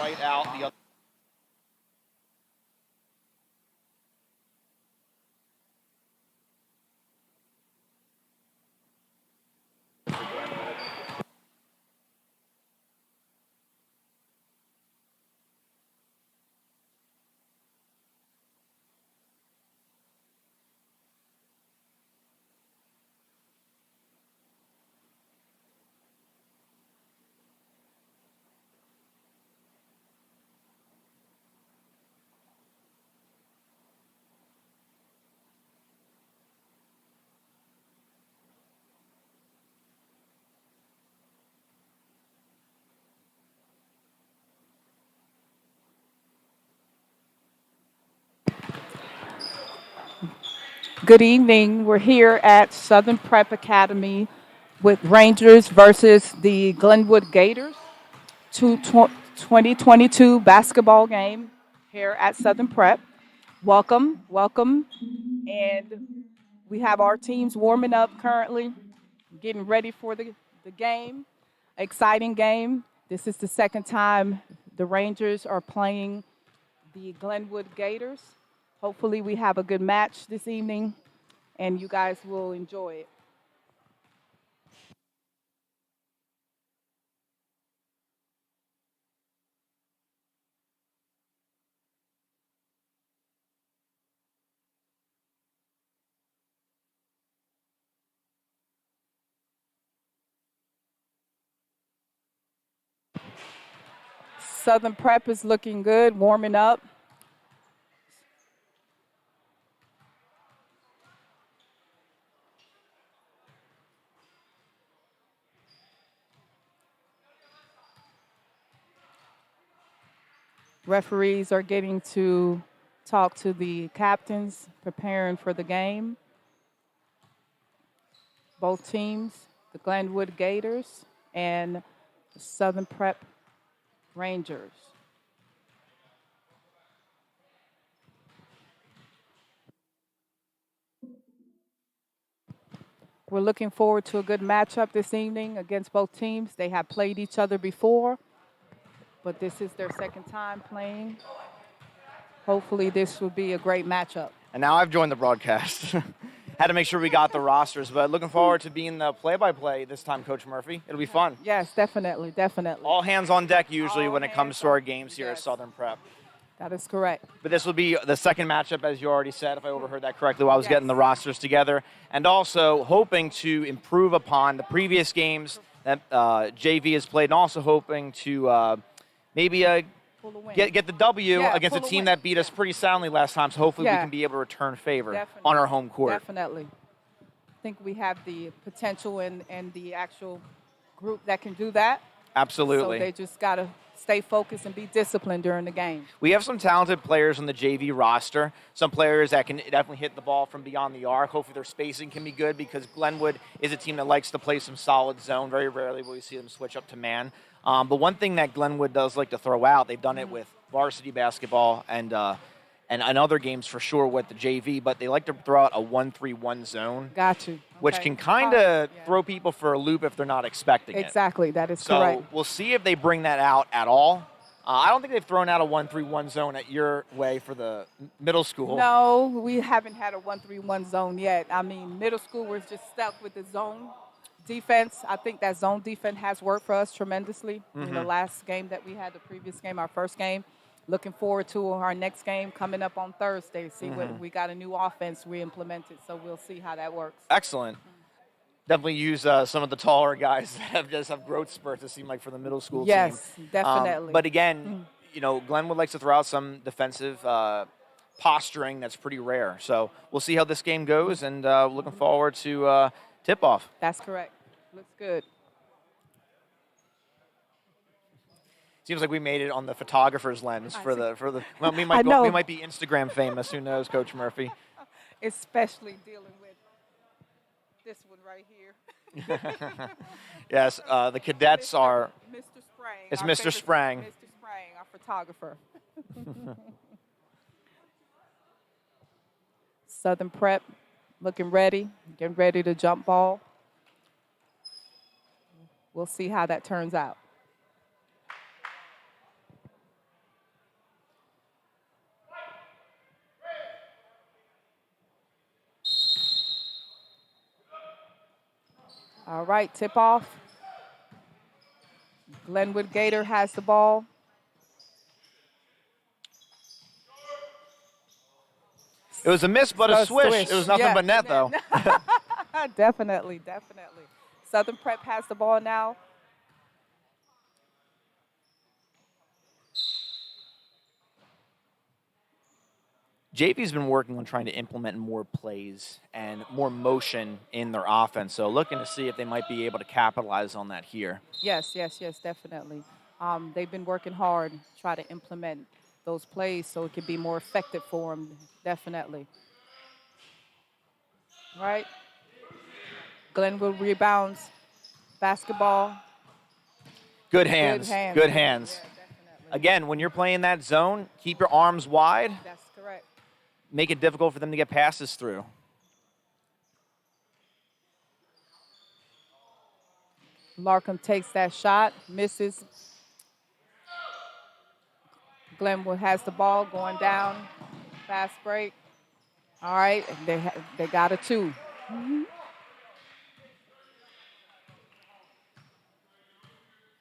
right out the other. Good evening. We're here at Southern Prep Academy with Rangers versus the Glenwood Gators, 2022 basketball game here at Southern Prep. Welcome, welcome. And we have our teams warming up currently, getting ready for the game. Exciting game. This is the second time the Rangers are playing the Glenwood Gators. Hopefully, we have a good match this evening and you guys will enjoy it. Southern Prep is looking good, warming up. Referees are getting to talk to the captains, preparing for the game. Both teams, the Glenwood Gators and the Southern Prep Rangers. We're looking forward to a good matchup this evening against both teams. They have played each other before, but this is their second time playing. Hopefully, this will be a great matchup. And now I've joined the broadcast. Had to make sure we got the rosters, but looking forward to being the play-by-play this time, Coach Murphy. It'll be fun. Yes, definitely, definitely. All hands on deck usually when it comes to our games here at Southern Prep. That is correct. But this will be the second matchup, as you already said, if I overheard that correctly, while I was getting the rosters together. And also hoping to improve upon the previous games that JV has played, and also hoping to maybe get the W against a team that beat us pretty soundly last time. So hopefully we can be able to return favor on our home court. Definitely. I think we have the potential and the actual group that can do that. Absolutely. So they just got to stay focused and be disciplined during the game. We have some talented players on the JV roster, some players that can definitely hit the ball from beyond the arc. Hopefully their spacing can be good because Glenwood is a team that likes to play some solid zone. Very rarely will we see them switch up to man. But one thing that Glenwood does like to throw out, they've done it with varsity basketball and other games for sure with the JV, but they like to throw out a 1-3-1 zone. Got you. Okay. Which can kind of throw people for a loop if they're not expecting it. Exactly, that is correct. So we'll see if they bring that out at all. I don't think they've thrown out a 1-3-1 zone at your way for the middle school. No, we haven't had a 1-3-1 zone yet. I mean, middle school was just stuck with the zone defense. I think that zone defense has worked for us tremendously in the last game that we had, the previous game, our first game. Looking forward to our next game coming up on Thursday. See what we got a new offense we implemented, so we'll see how that works. Excellent. Definitely use some of the taller guys that have growth spurts, it seemed like, for the middle school team. Yes, definitely. But again, Glenwood likes to throw out some defensive posturing that's pretty rare. So we'll see how this game goes, and looking forward to tip-off. That's correct. Looks good. Seems like we made it on the photographer's lens for the. Well, we might be Instagram famous. Who knows, Coach Murphy? Especially dealing with this one right here. Yes, the cadets are. Mr. Sprang. It's Mr. Sprang. Mr. Sprang, our photographer. Southern Prep, looking ready, getting ready to jump ball. We'll see how that turns out. All right, tip off. Glenwood Gator has the ball. It was a miss, but a swish. It was nothing Yeah, but net, though. Definitely. Southern Prep has the ball now. JV's been working on trying to implement more plays and more motion in their offense. So looking to see if they might be able to capitalize on that here. Yes, definitely. They've been working hard, try to implement those plays so it can be more effective for them, definitely. Right? Glenwood rebounds, basketball. Good hands. Good hands. Yeah, definitely. Again, when you're playing that zone, keep your arms wide. That's correct. Make it difficult for them to get passes through. Larkham takes that shot, misses. Glenwood has the ball going down. Fast break. All right, they got a 2.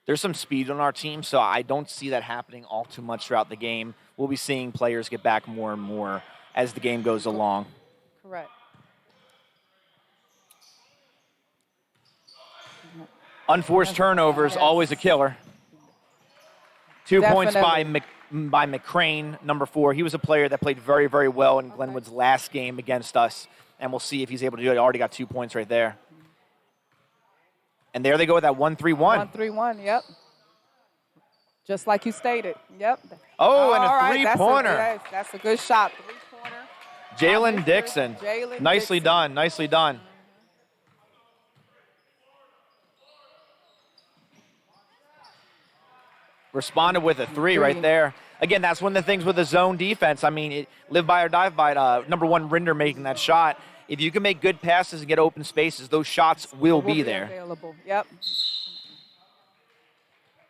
There's some speed on our team, so I don't see that happening all too much throughout the game. We'll be seeing players get back more and more as the game goes along. Correct. Unforced turnovers, always a killer. 2 points by McCrane, number 4. He was a player that played very, very well in Glenwood's last game against us, and we'll see if he's able to do it. He already got 2 points right there. And there they go with that 1-3-1. 1-3-1, yep. Just like you stated, yep. Oh, and a All right, three-pointer. That's a good shot, three-pointer. Jalen Dixon. Nicely done, nicely done. Responded with a 3 right there. Again, that's one of the things with the zone defense. I mean, live by or die by it. Number 1, Rinder making that shot. If you can make good passes and get open spaces, those shots will be there. Available. Yep.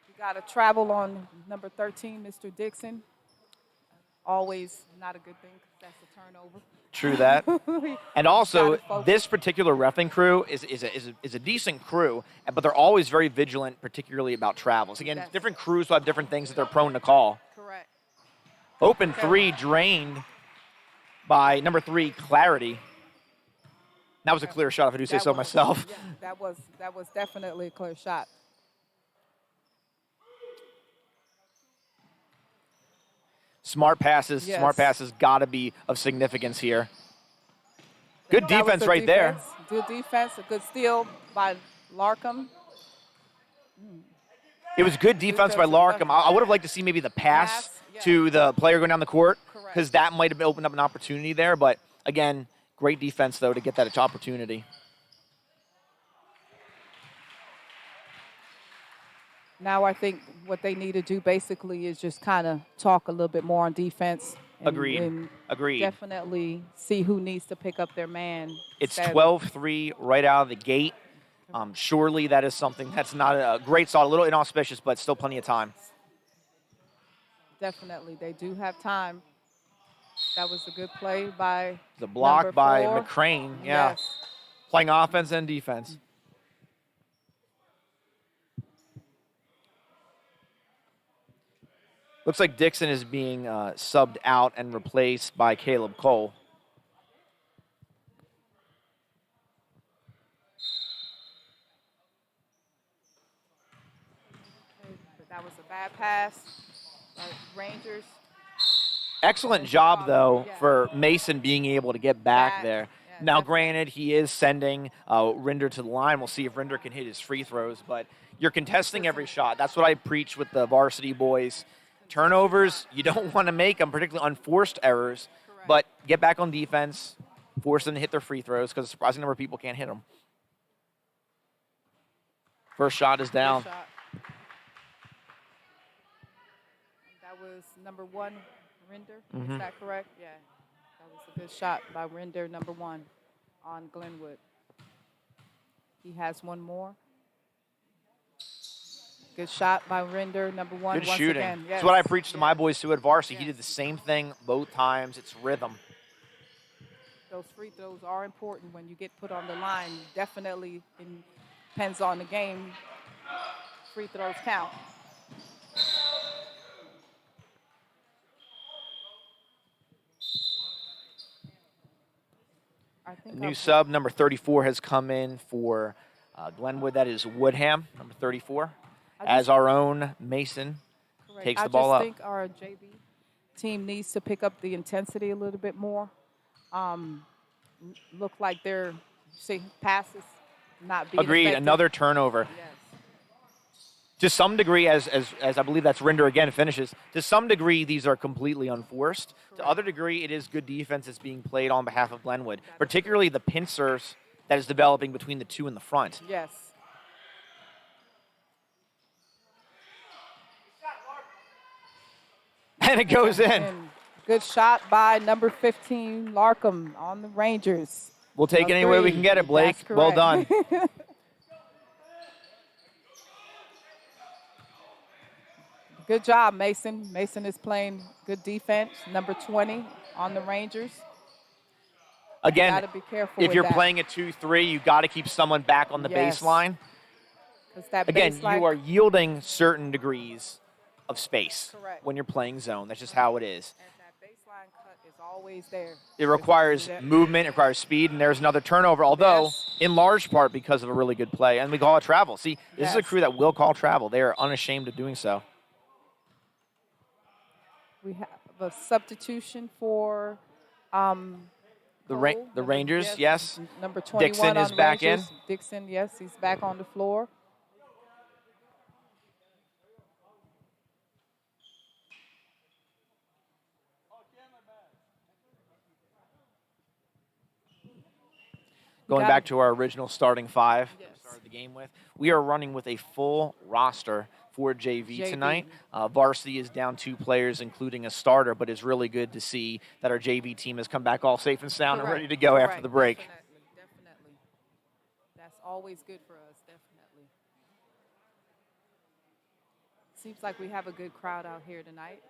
You got to travel on number 13, Mr. Dixon. Always not a good thing because that's a turnover. True that. And also, this particular reffing crew is a decent crew, but they're always very vigilant, particularly about travels. Again, different crews will have different things that they're prone to call. Correct. Open 3 drained by number 3, Clarity. That was a clear shot, if I do say so myself. Yeah, that was definitely a clear shot. Smart passes. Yes. Smart passes got to be of significance here. Good defense right there. Good defense, a good steal by Larkham. It was good defense by Larkham. I would have liked to see maybe the pass to the player going down the court, because that might have opened up an opportunity there. But, again, great defense, though, to get that opportunity. Now I think what they need to do basically is just kind of talk a little bit more on defense. Agreed. Definitely see who needs to pick up their man. It's 12-3 right out of the gate. Surely that is something that's not a great start, a little inauspicious, but still plenty of time. Definitely. They do have time. That was a good play by the block by 4. McCrane. Yeah. Yes. Playing offense and defense. Looks like Dixon is being subbed out and replaced by Caleb Cole. That was a bad pass. Rangers. Excellent job, though, for Mason being able to get back there. Yeah, now, granted, he is sending Rinder to the line. We'll see if Rinder can hit his free throws, but you're contesting every shot. That's what I preach with the varsity boys. Turnovers, you don't want to make them, particularly unforced errors, but get back on defense, force them to hit their free throws, because a surprising number of people can't hit them. First shot is down. That was number 1, Rinder. Is that correct? Yeah. That was a good shot by Rinder, number 1, on Glenwood. He has one more. Good shot by Rinder, number 1. Good shooting. Again. Yes. That's what I preach to my boys, too, at varsity. Yes. He did the same thing both times. It's rhythm. Those free throws are important when you get put on the line. Definitely Depends on the game. Free throws count. I think New sub, number 34, has come in for Glenwood. That is Woodham, number 34, as our own Mason takes the ball up. I just think our JV team needs to pick up the intensity a little bit more. Look like they're, passes not being Agreed. effective. Another turnover. Yes. To some degree, as I believe that's Rinder again finishes, to some degree, these are completely unforced. Correct. To other degree, it is good defense that's being played on behalf of Glenwood, particularly the pincers that is developing between the two in the front. Yes. And it goes in. And good shot by number 15, Larkham on the Rangers. We'll take it any way we can get it, Blake. Well done. Good job, Mason. Mason is playing good defense. Number 20 on the Rangers. Again, gotta be careful if with you're that. playing a 2-3, you got to keep someone back on the baseline. That Again, baseline, you are yielding certain degrees of space Correct. when you're playing zone. That's just how it is. and that baseline cut is always there. It requires movement, it requires speed, and there's another turnover, although Yes. in large part because of a really good play. And we call it travel. See, this is a Yes. crew that will call travel. They are unashamed of doing so. We have a substitution for The Cole, Rangers, yes. Number 21 Dixon on is the back in. Rangers. Dixon, yes, he's back on the floor. Going got back it. to our original starting five that Yes. we started the game with, we are running with a full roster for JV tonight. Varsity is down 2 players, including a starter, but it's really good to see that our JV team has come back all safe and sound and Correct. ready to go after Correct. the break. Definitely. That's always good for us, definitely. Seems like we have a good crowd out here tonight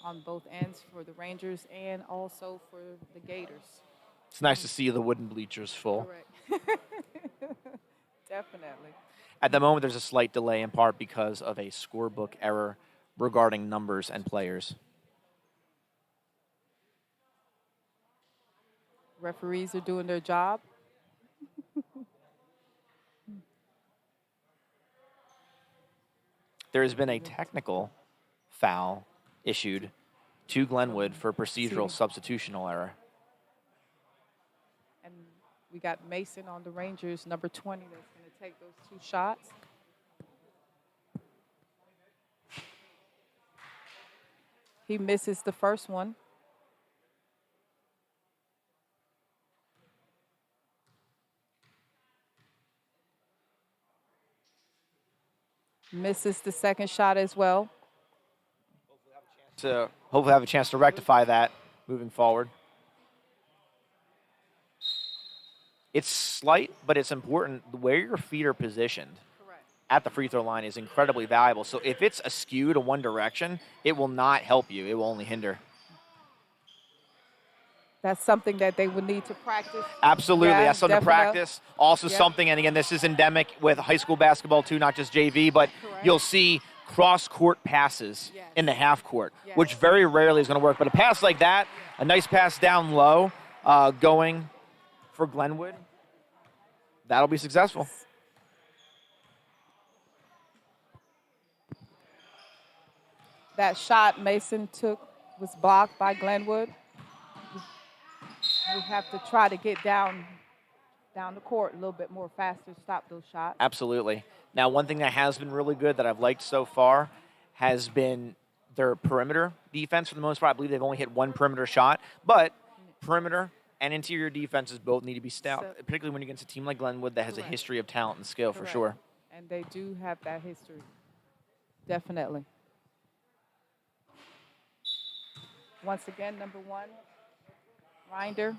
on both ends for the Rangers and also for the Gators. It's nice to see the wooden bleachers full. Correct. Definitely. At the moment, there's a slight delay in part because of a scorebook error regarding numbers and players. Referees are doing their job. There has been a technical foul issued to Glenwood for procedural substitutional error. And we got Mason on the Rangers, number 20, that's going to take those 2 shots. He misses the first one. Misses the second shot as well. To hopefully have a chance to rectify that moving forward. It's slight, but it's important. Where your feet are positioned at the free throw line is incredibly valuable. So if it's askew to one direction, it will not help you. It will only hinder. That's something that they would need to practice. Absolutely. Yeah, That's something to definitely. practice. Also something, and again, this is endemic with high school basketball too, not just JV, but Correct. you'll see cross-court passes Yes. in the half court, Yes. which very rarely is going to work. But a pass like that, a nice pass down low, going for Glenwood, that'll be successful. That shot Mason took was blocked by Glenwood. We have to try to get down the court a little bit more faster, stop those shots. Absolutely. Now, one thing that has been really good that I've liked so far has been their perimeter defense for the most part. I believe they've only hit 1 perimeter shot, but perimeter and interior defenses both need to be stout, particularly when you're against a team like Glenwood that has a history of talent and skill for sure. And they do have that history, definitely. Once again, number 1, Rinder.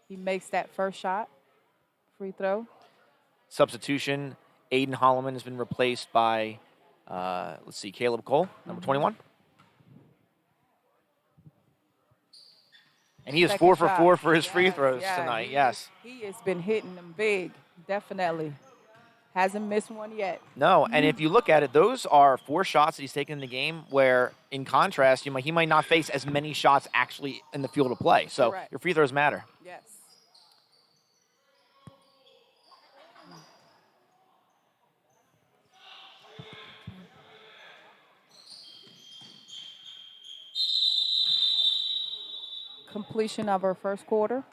He makes that first shot, free throw. Substitution, Aiden Holloman has been replaced by, Caleb Cole, number 21. And he is Second 4 for shot. 4 for his free Yes, throws yeah, tonight, he yes. He has been hitting them big, definitely. Hasn't missed one yet. No, and if you look at it, those are 4 shots that he's taken in the game where, in contrast, he might not face as many shots actually in the field of play. So Correct. your free throws matter. Yes. Completion of our first quarter.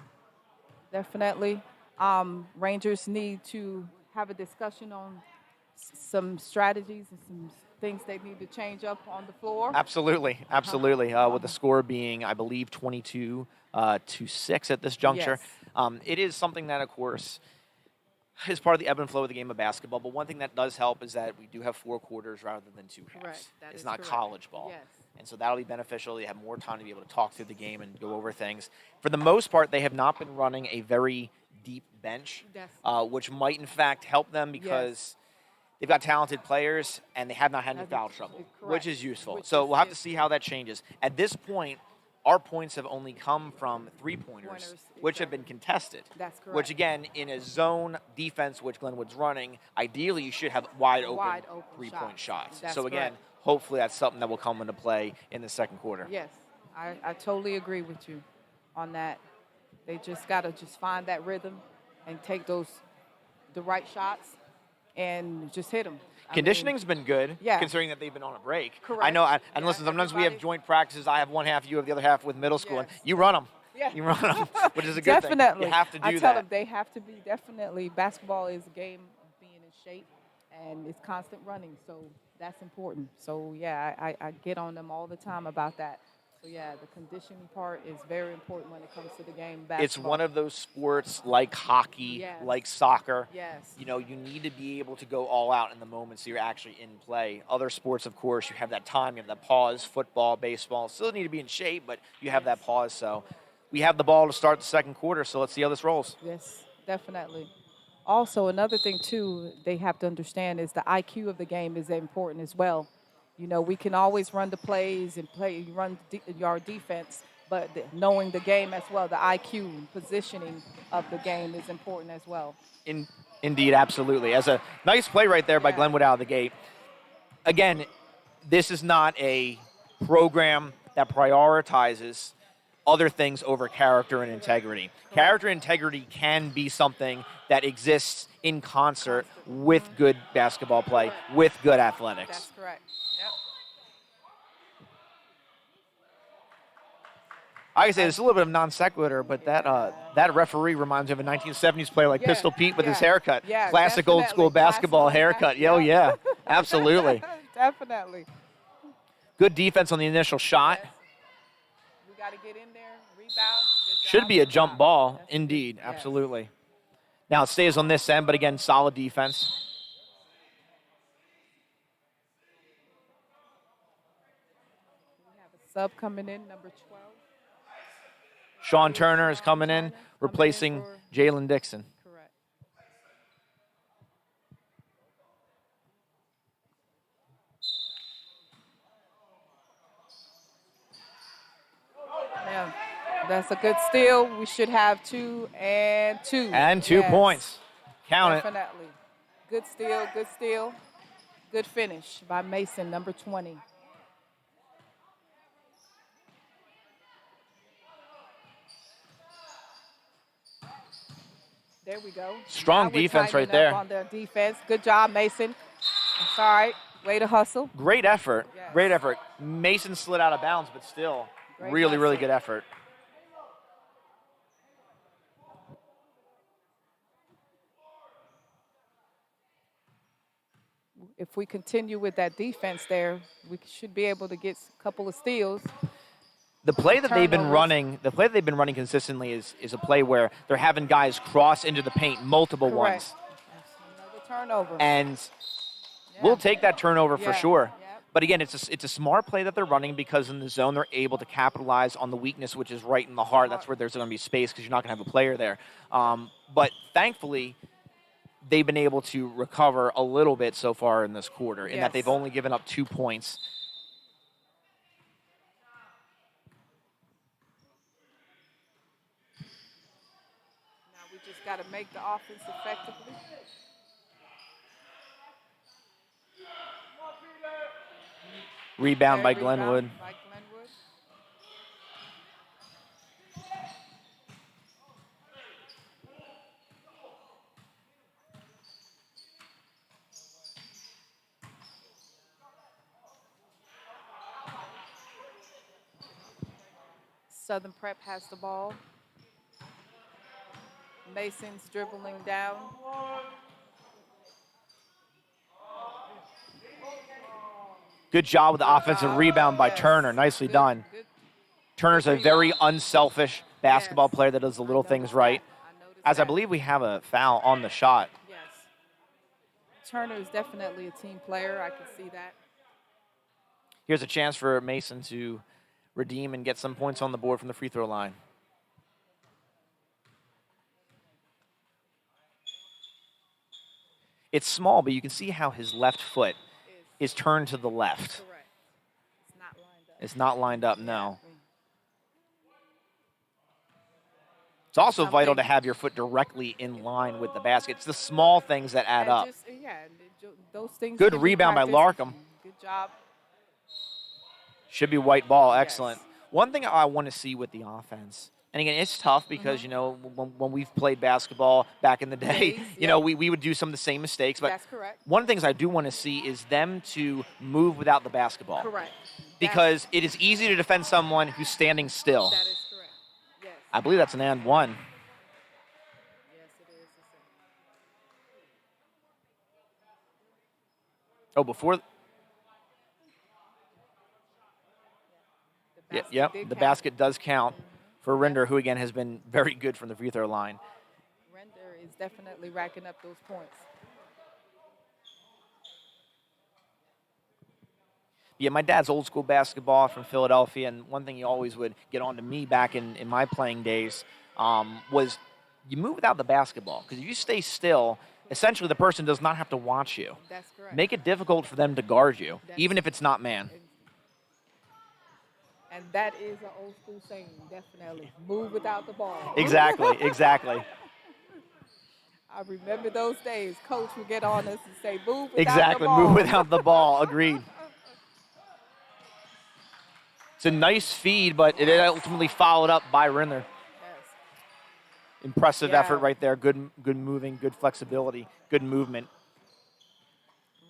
Definitely. Rangers need to have a discussion on some strategies and some things they need to change up on the floor. Absolutely, absolutely. With the score being, I believe, 22 to 6 at this juncture. Yes. It is something that, of course, is part of the ebb and flow of the game of basketball. But one thing that does help is that we do have 4 quarters rather than 2 halves. Correct. That it's is not correct. college ball. Yes. And so that'll be beneficial. You have more time to be able to talk through the game and go over things. For the most part, they have not been running a very deep bench, which might, in fact, help them because they've got talented players and they have not had any foul trouble, which is useful. So we'll have to see how that changes. At this point, our points have only come from 3-pointers, which have been contested. That's correct. Which, again, in a zone defense, which Glenwood's running, ideally you should have wide open 3-point shots. That's so, again, correct. hopefully that's something that will come into play in the second quarter. Yes, I totally agree with you on that. They just got to just find that rhythm and take the right shots and just hit them. Conditioning's been good, Yeah. considering that they've been on a break. Correct. I know, and Yeah, listen, sometimes we have everybody- joint practices. I have one half, you have the other half with middle school, Yes. and you run them. Yeah. You run them, which is a good Definitely. thing. You have to do I tell that. them they have to be definitely. Basketball is a game of being in shape, and it's constant running, so that's important. So yeah, I get on them all the time about that. So yeah, the conditioning part is very important when it comes to the game of basketball. It's one of those sports like hockey, Yes. like soccer. Yes. You need to be able to go all out in the moments you're actually in play. Other sports, of course, you have that time, you have that pause. Football, baseball, still need to be in shape, but you have that pause. So we have the ball to start the second quarter, so let's see how this rolls. Yes, definitely. Also, another thing too they have to understand is the IQ of the game is important as well. We can always run the plays and run our defense, but knowing the game as well, the IQ positioning of the game is important as well. Indeed, absolutely. As a nice play right there by Yeah. Glenwood out of the gate. Again, this is not a program that prioritizes other things over character and integrity. Character and integrity can be something that exists in concert with good basketball play, with good athletics. That's correct. Yep. I can say it's a little bit of non sequitur, but that referee reminds me of a 1970s player like Yeah, Pistol Pete with his yeah, haircut. yeah, Classic old school definitely. basketball Classic, haircut. Oh, yeah, absolutely. Definitely. Good defense on the initial shot. Yes. We got to get in there, rebound. Good Should job, be a good jump job. ball. Yes. Indeed, Yes. absolutely. Now it stays on this end, but again, solid defense. We have a sub coming in, number 12. Sean Turner is coming in, Turner replacing for- Jalen Dixon. Correct. Yeah, that's a good steal. We should have 2 and 2. And 2 Yes, points. Count it. Definitely. Good steal, good steal. Good finish by Mason, number 20. There we go. Strong Now we're defense right tightening up there. on the defense. Good job, Mason. That's all right. Way to hustle. Great effort. Yes. Great effort. Mason slid out of bounds, but still, Great really, really hustle. good effort. If we continue with that defense there, we should be able to get a couple of steals. The play that they've been Turnovers. running consistently is a play where they're having guys cross into the paint multiple Correct. ones. That's another turnover. And Yeah. we'll take that turnover for Yeah. sure. Yep. But again, it's a smart play that they're running because in the zone they're able to capitalize on the weakness, which is right in the heart. That's where there's going to be space because you're not going to have a player there. But thankfully, they've been able to recover a little bit so far in this quarter in that Yes. they've only given up 2 points. Now we just got to make the offense effectively. Rebound by Fair Glenwood. rebound by Glenwood. Southern Prep has the ball. Mason's dribbling down. Good job with the offensive rebound by Yes. Turner. Nicely Good- done. good- Turner's a very unselfish basketball Yes. player that does the little I things noticed right. that. I noticed As I that. believe we have a foul on the shot. Yes. Turner is definitely a team player. I can see that. Here's a chance for Mason to redeem and get some points on the board from the free throw line. It's small, but you can see how his left foot is turned to the left. Correct. It's not lined up. It's not lined up, no. It's also vital to have your foot directly in line with the basket. It's the small things that add up. Those things. Good can be rebound by practiced. Larkham. Good job. Should be white ball. Yes. Excellent. One thing I want to see with the offense, and again, it's tough because, you know, when we've played basketball back in the day, you know, we would do some of the same mistakes. But That's correct. one of the things I do want to see is them to move without the basketball. Correct. Because it is easy to defend someone who's standing still. That is correct. Yes. I believe that's an and one. Yes, it is. Oh, before. Yep, the basket does count for Render, who again has been very good from the free throw line. Render is definitely racking up those points. Yeah, my dad's old school basketball from Philadelphia, and one thing he always would get on to me back in my playing days was you move without the basketball. Because if you stay still, essentially the person does not have to watch you. That's correct. Make it difficult for them to guard you, even if it's not man. And that is an old school saying, definitely. Move without the ball. Exactly, exactly. I remember those days. Coach would get on us and say, move without Exactly, the ball. move without the ball. Agreed. It's a nice feed, but it ultimately followed up by Render. Yes. Impressive effort right there. Good moving, good flexibility, good movement.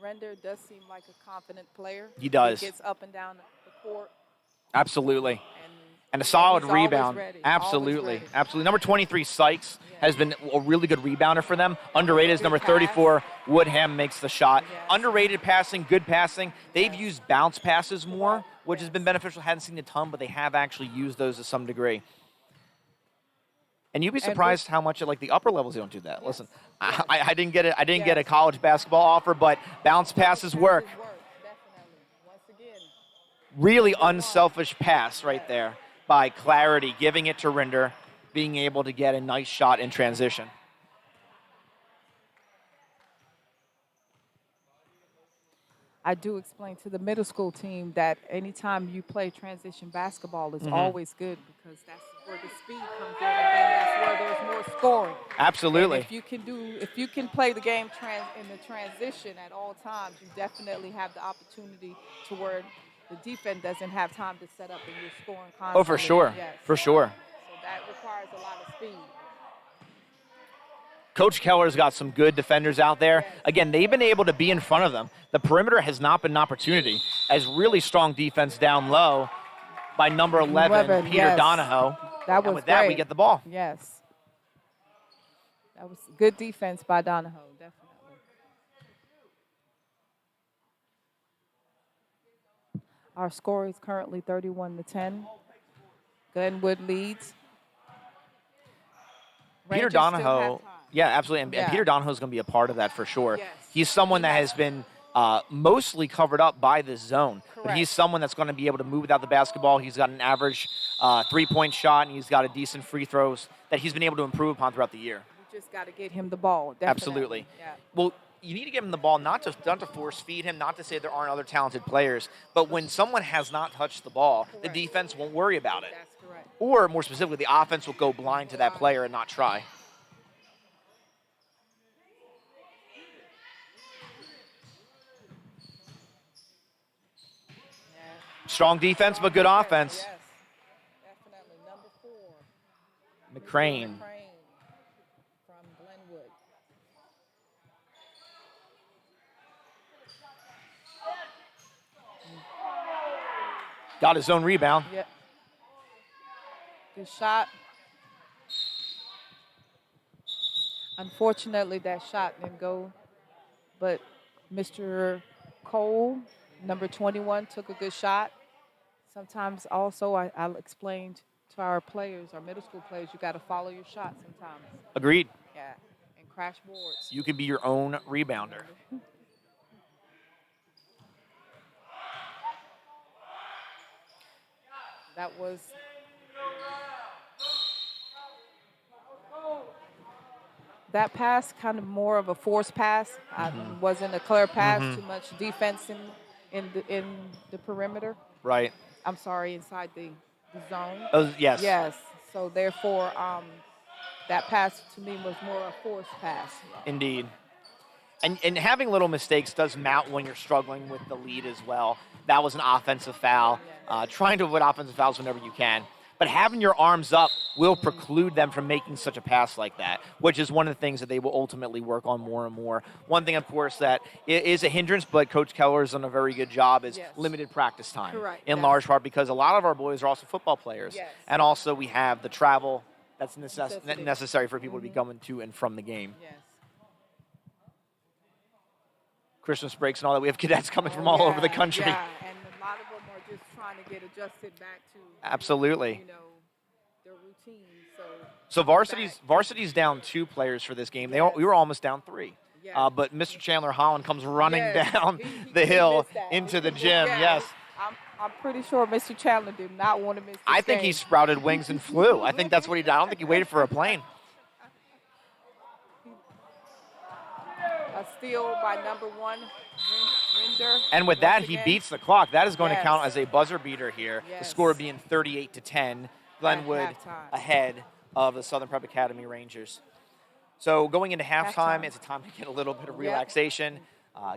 Render does seem like a confident player. He does. He gets up and down the court. Absolutely. And a solid he's rebound. always ready. Absolutely. Always ready. Absolutely. Number 23, Sykes, has been a really good rebounder for them. Underrated is number 34, Woodham makes the shot. Yes. Underrated passing, good passing. They've used bounce passes more, which has been beneficial. Hadn't seen a ton, but they have actually used those to some degree. And you'd be surprised how much at like the upper levels they don't do that. Yes. Listen, I didn't get it. I didn't get a college basketball offer, but bounce passes work. Definitely. Once again. Really unselfish pass right there by Clarity, giving it to Render, being able to get a nice shot in transition. I do explain to the middle school team that anytime you play transition basketball, it's always good because that's where the speed comes in, and then that's where there's more scoring. Absolutely. And if you can play the game in the transition at all times, you definitely have the opportunity to where the defense doesn't have time to set up and you're scoring constantly. Oh, for sure. Yes. For sure. So that requires a lot of speed. Coach Keller's got some good defenders out there. Again, they've been able to be in front of them. The perimeter has not been an opportunity, as really strong defense down low by number 11, Peter yes. Donahoe. That was And with that, we great. get the ball. Yes. That was good defense by Donahoe, definitely. Our score is currently 31-10. Glenwood leads. Peter Rangers still have Donahoe, time. yeah, absolutely. And Peter Donahoe is going to be a part of that for sure. Yes. He's someone that has been mostly covered up by the zone. But Correct. he's someone that's going to be able to move without the basketball. He's got an average three-point shot, and he's got a decent free throws that he's been able to improve upon throughout the year. We just got to get him the ball. Definitely. Absolutely. Yeah. Well, you need to give him the ball, not to force feed him, not to say there aren't other talented players, but when someone has not touched the ball, the defense won't worry about it. That's correct. Or more specifically, the offense will go blind to that player and not try. Strong defense, but good offense. Yes, definitely. Number 4, McCrane. McCrane from Glenwood. Got his own rebound. Yep. Good shot. Unfortunately, that shot didn't go, but Mr. Cole, number 21, took a good shot. Sometimes also I'll explain to our players, our middle school players, you got to follow your shot sometimes. Agreed. Yeah, and crash boards. You can be your own rebounder. That was that pass, kind of more of a forced pass. Wasn't a clear pass. Too much defense in the perimeter. Right. I'm sorry, inside the zone. Oh, yes. Yes. So therefore, that pass to me was more a forced pass. Indeed. And having little mistakes does mount when you're struggling with the lead as well. That was an offensive foul. Trying to avoid offensive fouls whenever you can. But having your arms up will preclude them from making such a pass like that, which is one of the things that they will ultimately work on more and more. One thing, of course, that is a hindrance, but Coach Keller has done a very good job, is limited practice time. Correct. In large part because a lot of our boys are also football players. Yes. And also we have the travel that's necessary for people to be coming to and from the game. Yes. Christmas breaks and all that. We have cadets coming from all over the country. Yeah, and a lot of them are just trying to get adjusted back to Absolutely. their routine. So varsity's down 2 players for this game. We were almost down 3. Yeah. But Mr. Chandler Holland comes running Yes. down He the hill missed that. into the gym. Yes. I'm pretty sure Mr. Chandler did not want to miss this I think game. he sprouted wings and flew. I think that's what he did. I don't think he waited for a plane. A steal by number 1, Rinder. And with that, Once he again. beats the clock. That is going to Yes. count as a buzzer beater here. The Yes. score being 38-10. Glenwood halftime. ahead of the Southern Prep Academy Rangers. So going into halftime, Halftime. it's a time to get a little bit of relaxation,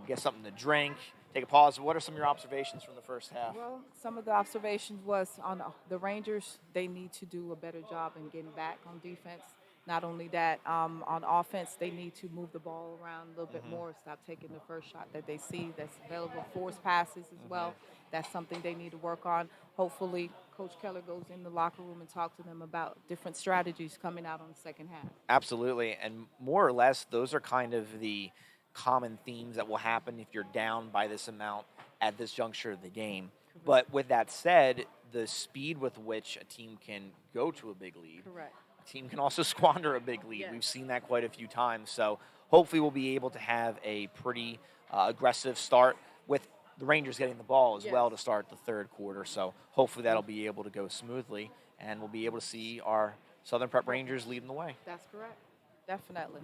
get something to drink, take a pause. What are some of your observations from the first half? Well, some of the observations was on the Rangers, they need to do a better job in getting back on defense. Not only that, on offense, they need to move the ball around a little bit more, stop taking the first shot that they see that's available, force passes as well. That's something they need to work on. Hopefully, Coach Keller goes in the locker room and talks to them about different strategies coming out on the second half. Absolutely, and more or less, those are kind of the common themes that will happen if you're down by this amount at this juncture of the game. But with that said, the speed with which a team can go to a big lead, Correct. a team can also squander a big lead. Yes. We've seen that quite a few times. So hopefully we'll be able to have a pretty aggressive start with the Rangers getting the ball as well to start the third quarter. So hopefully that'll be able to go smoothly, and we'll be able to see our Southern Prep Rangers leading the way. That's correct. Definitely.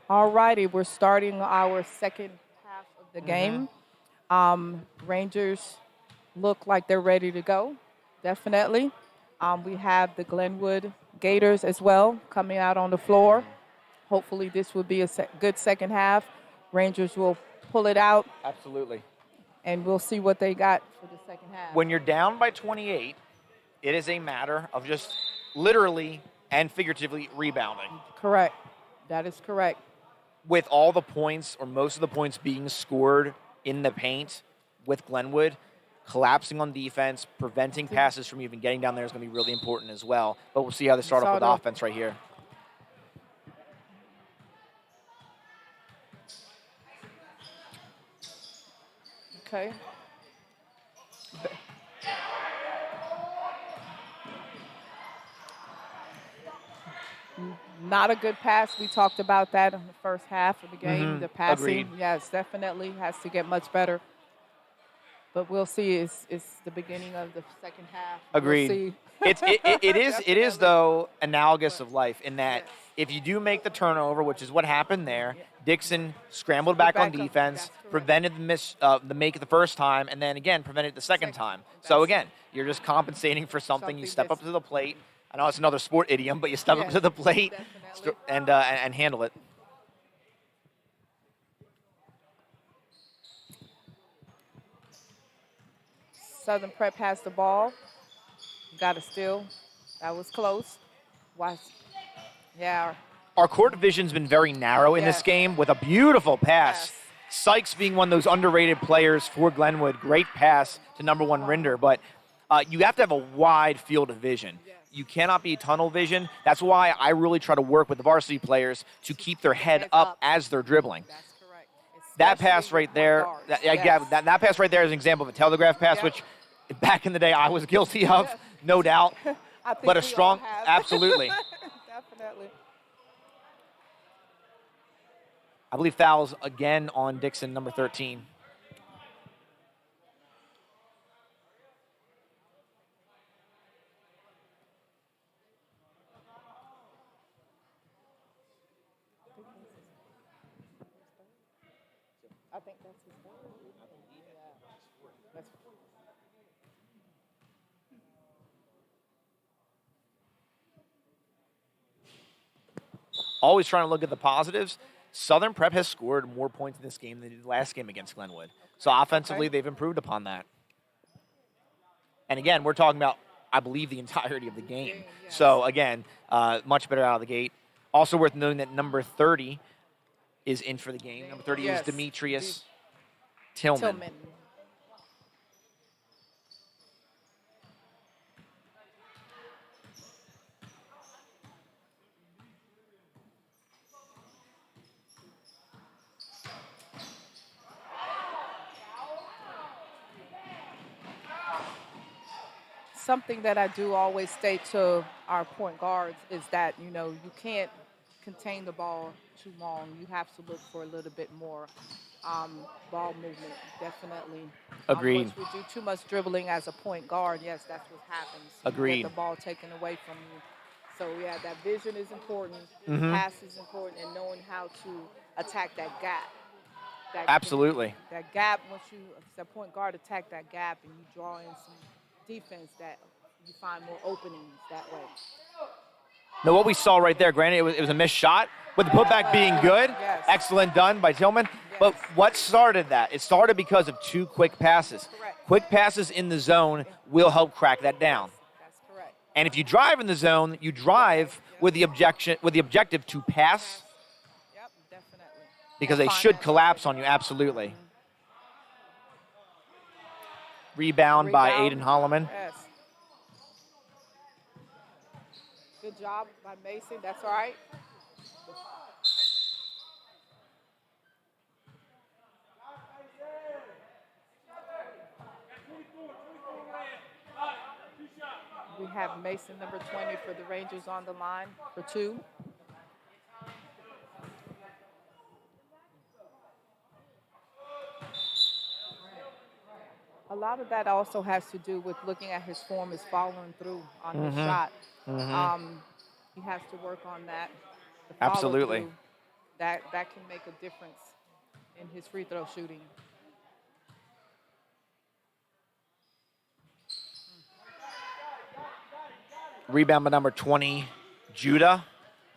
All righty, we're starting our second half of the game. Rangers look like they're ready to go, definitely. We have the Glenwood Gators as well coming out on the floor. Hopefully, this will be a good second half. Rangers will pull it out, Absolutely. and we'll see what they got for the second half. When you're down by 28, it is a matter of just literally and figuratively rebounding. Correct. That is correct. With all the points or most of the points being scored in the paint with Glenwood, collapsing on defense, preventing passes from even getting down there is going to be really important as well. But we'll see how they start off with offense right here. Okay. Not a good pass. We talked about that in the first half of the game. The passing, Agreed. yes, definitely has to get much better. But we'll see. It's the beginning of the second half. Agreed. We'll see. It is though analogous of life in that Yes. if you do make the turnover, which is what happened there, Dixon scrambled back on back up. defense, That's correct. prevented the make it the first time, and then again prevented it the second time. So again, you're just compensating for something. You step up to the plate. I know it's another sport idiom, but you step up Yes, to the plate definitely. and handle it. Southern Prep has the ball. Got a steal. That was close. Watch. Yeah. Our court division's been very narrow in this Yes. game with a beautiful pass. Yes. Sykes being one of those underrated players for Glenwood. Great pass to number one Rinder, but you have to have a wide field of vision. Yes. You cannot be tunnel vision. That's why I really try to work with the varsity players to keep their head Heads up up. as they're dribbling. That's correct. That Especially pass right with there, guards. that pass right there is an example of a telegraph pass, Yep. which back in the day I was guilty of, Yes. no doubt. I think But a we all strong, have. absolutely. Definitely. I believe fouls again on Dixon, number 13. I think that's his third. That's Always trying to look at the positives. Southern Prep has scored more points in this game than they did last game against Glenwood. So offensively, they've improved upon that. And again, we're talking about, I believe, the entirety of the game. Yes. So again, much better out of the gate. Also worth noting that number 30 is in for the game. Number 30 Yes. is Demetrius Tillman. Tillman. Something that I do always state to our point guards is that, you can't contain the ball too long. You have to look for a little bit more ball movement, definitely. Agreed. Once we do too much dribbling as a point guard, yes, that's what happens. You Agreed. get the ball taken away from you. So, yeah, that vision is important. Mm-hmm. Pass is important, and knowing how to attack that gap. Absolutely. That gap, once you, as a point guard, attack that gap and you draw in some defense, that you find more openings that way. Now, what we saw right there, granted, it was a missed shot, with the putback being good. Yes. Excellent done by Tillman. Yes. But what started that? It started because of two quick passes. Correct. Quick passes in the zone will help crack that down. That's correct. And if you drive in the zone, you drive with the objective to pass, Yep, definitely. because they Find should that collapse on you, absolutely. Rebound by Aiden Holloman. Yes. Good job by Mason. That's all right. We have Mason, number 20, for the Rangers on the line for two. A lot of that also has to do with looking at his form, is following through on his shot. He has to work on that. the Absolutely. follow-through. That can make a difference in his free throw shooting. Rebound by number 20, Judah,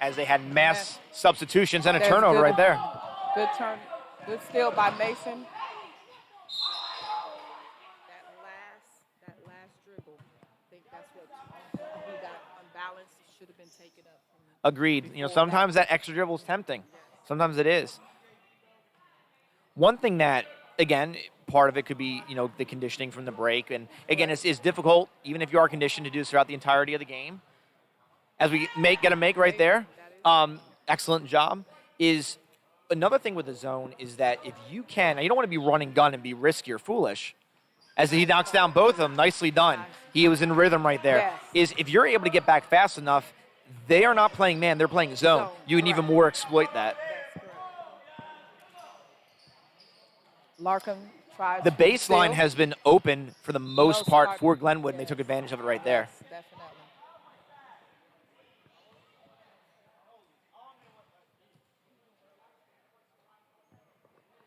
as they had mass substitutions and a That's turnover good. right there. Good turn. Good steal by Mason. That last dribble, I think that's what he got unbalanced. Should have been taken up. Agreed. Sometimes that extra dribble is tempting. Sometimes it is. One thing that, again, part of it could be, the conditioning from the break. And, again, it's difficult, even if you are conditioned to do this throughout the entirety of the game. As we get a make right there, excellent job, is another thing with the zone is that if you can, now you don't want to be running gun and be risky or foolish. As he knocks down both of them, nicely done. He was in rhythm right there. Yes. Is if you're able to get back fast enough, they are not playing man, they're playing zone. You can even more exploit that. Larkin tries. The baseline has been open for the most part for Glenwood, and they took advantage of it right there. Yes, definitely.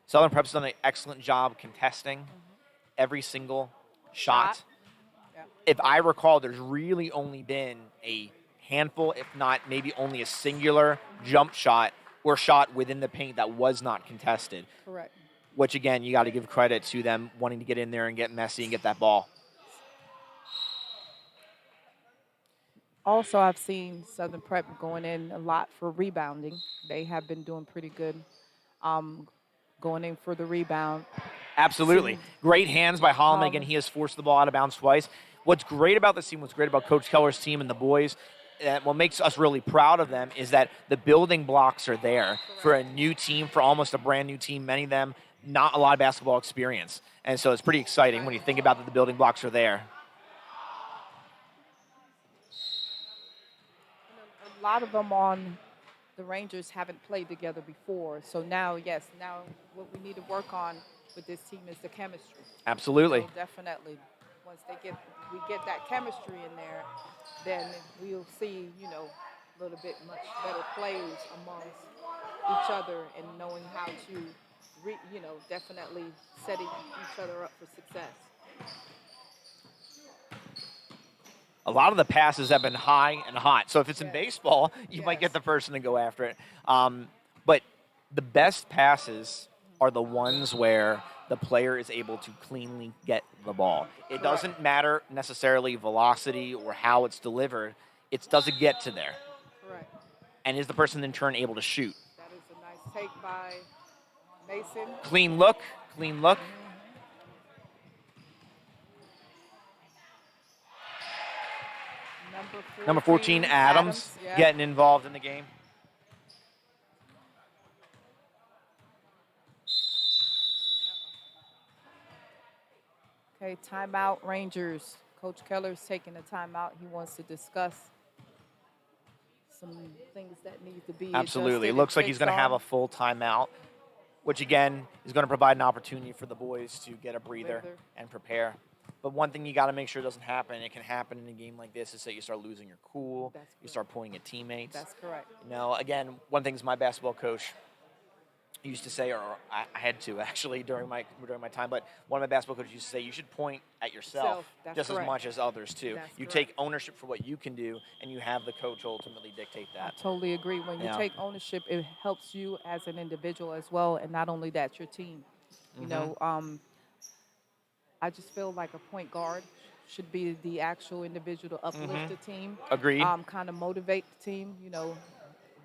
Southern Prep's done an excellent job contesting every single shot. Yeah. If I recall, there's really only been a handful, if not maybe only a singular jump shot or shot within the paint that was not contested. Correct. Which, again, you got to give credit to them wanting to get in there and get messy and get that ball. Also, I've seen Southern Prep going in a lot for rebounding. They have been doing pretty good going in for the rebound. Absolutely. Great hands by Holloman. Again, he has forced the ball out of bounds twice. What's great about this team, what's great about Coach Keller's team and the boys, what makes us really proud of them is that the building blocks are there for a new team, for almost a brand new team, many of them not a lot of basketball experience. And so it's pretty exciting when you think about that the building blocks are there. A lot of them on the Rangers haven't played together before. So now, yes, what we need to work on with this team is the chemistry. Absolutely. So definitely. Once we get that chemistry in there, then we'll see, a little bit much better plays amongst each other and knowing how to, definitely setting each other up for success. A lot of the passes have been high and hot. So if it's in baseball, you might get the person to go after it. But the best passes are the ones where the player is able to cleanly get the ball. It doesn't matter necessarily velocity or how it's delivered. It doesn't get to there. Correct. And is the person in turn able to shoot? That is a nice take by Mason. Clean look. Number 14, Adams getting involved in the game. Okay, timeout, Rangers. Coach Keller's taking a timeout. He wants to discuss some things that need to be Absolutely. It adjusted looks like and he's going to fixed have on. a full timeout, which, again, is going to provide an opportunity for the boys to get a breather and prepare. But one thing you got to make sure doesn't happen, and it can happen in a game like this, is that you start losing your cool. You start pointing at teammates. That's correct. Again, one thing is my basketball coach used to say, or I had to actually during my time, but one of my basketball coaches used to say, you should point at yourself just as much as others too. You take ownership for what you can do, and you have the coach ultimately dictate that. I totally agree. When you take ownership, it helps you as an individual as well, and not only that, your team. I just feel like a point guard should be the actual individual to uplift the team. Agreed. Kind of motivate the team.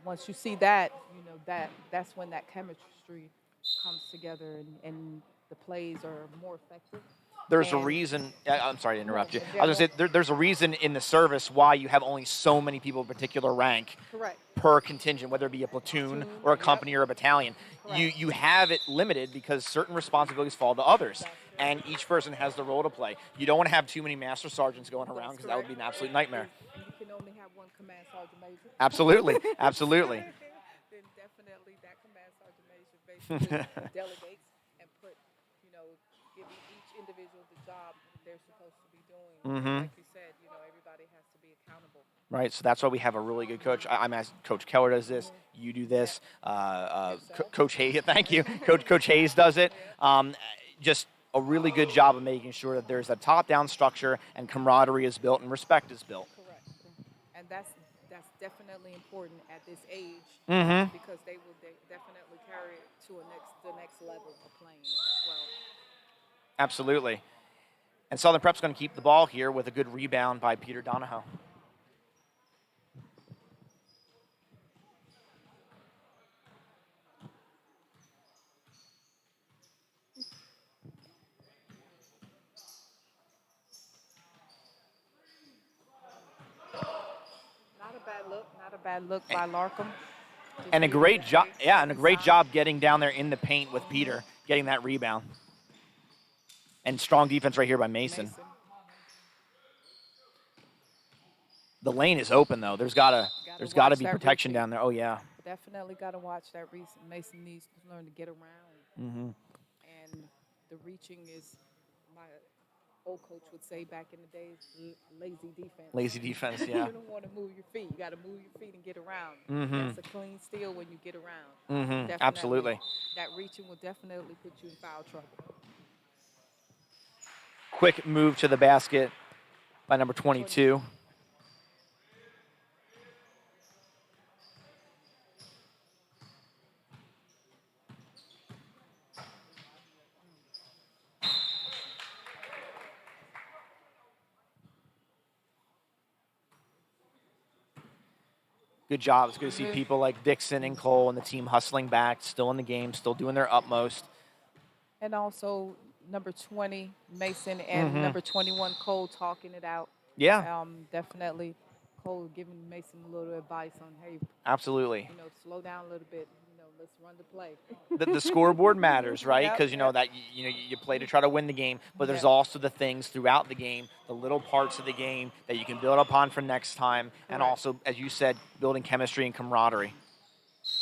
Once you see that, that's when that chemistry comes together and the plays are more effective. There's a reason. I'm sorry to interrupt you. I was going to say there's a reason in the service why you have only so many people of particular rank per contingent, whether it be a platoon or a company or a battalion. You have it limited because certain responsibilities fall to others, and each person has the role to play. You don't want to have too many master sergeants going around because that would be an absolute nightmare. And you can only have one command sergeant major. Absolutely. Then definitely that command sergeant major basically delegates and give each individual the job they're supposed to be doing. Mm-hmm. Like you said, everybody has to be accountable. Right, so that's why we have a really good coach. I'm asking Coach Keller does this. You do this. Coach Hayes, thank you. Coach Hayes does it. Just a really good job of making sure that there's a top-down structure and camaraderie is built and respect is built. Correct. And that's definitely important at this age Mm-hmm. because they will definitely carry it to the next level of playing as well. Absolutely. And Southern Prep's going to keep the ball here with a good rebound by Peter Donahoe. Not a bad look by Larkham. And a great job, and a great job getting down there in the paint with Peter, getting that rebound. And strong defense right here by Mason. The lane is open though. There's gotta be protection down there. Oh yeah. Definitely gotta watch that. Mason needs to learn to get around. Mm-hmm. And the reaching is, my old coach would say back in the days, lazy defense. Lazy defense, yeah. You don't want to move your feet. You got to move your feet and get around. Mm-hmm. That's a clean steal when you get around. Mm-hmm. Absolutely. That reaching will definitely put you in foul trouble. Quick move to the basket by number 22. Good job. It's good to see people like Dixon and Cole and the team hustling back, still in the game, still doing their utmost. And also number 20, Mason, and number 21, Cole, talking it out. Yeah. Definitely Cole giving Mason a little advice on, hey, absolutely. Slow down a little bit. Let's run the play. The scoreboard matters, right? Because yep. that you play to try to win the game, but there's also the things throughout the game, the little parts of the game that you can build upon for next time, and also, as you said, building chemistry and camaraderie.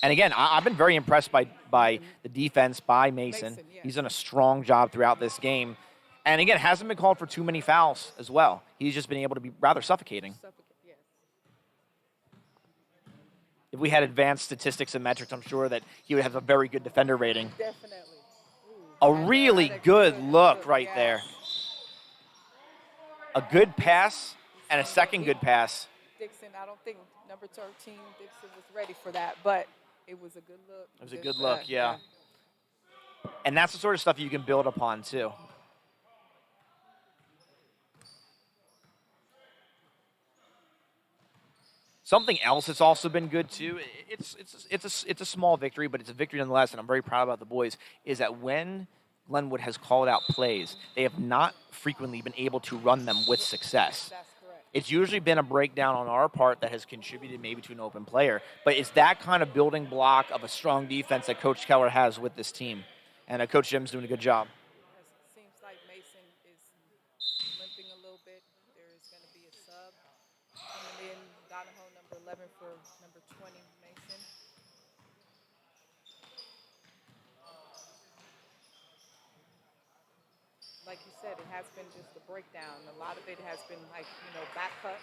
And again, I've been very impressed by the defense by Mason. Yeah. He's done a strong job throughout this game, and again, hasn't been called for too many fouls as well. He's just been able to be rather suffocating. If we had advanced statistics and metrics, I'm sure that he would have a very good defender rating. Definitely. A really good look right there. A good pass and a second good pass. Dixon, I don't think number 13, Dixon was ready for that, but it was a good look. It was a good look, yeah. And that's the sort of stuff you can build upon, too. Something else that's also been good too. It's a small victory, but it's a victory nonetheless, and I'm very proud about the boys. Is that when Glenwood has called out plays, they have not frequently been able to run them with success. That's correct. It's usually been a breakdown on our part that has contributed maybe to an open player, but it's that kind of building block of a strong defense that Coach Keller has with this team, and Coach Jim's doing a good job. It seems like Mason is limping a little bit. There is going to be a sub coming in. Donahoe, number 11 for number 20, Mason. Like you said, it has been just a breakdown. A lot of it has been like, back cuts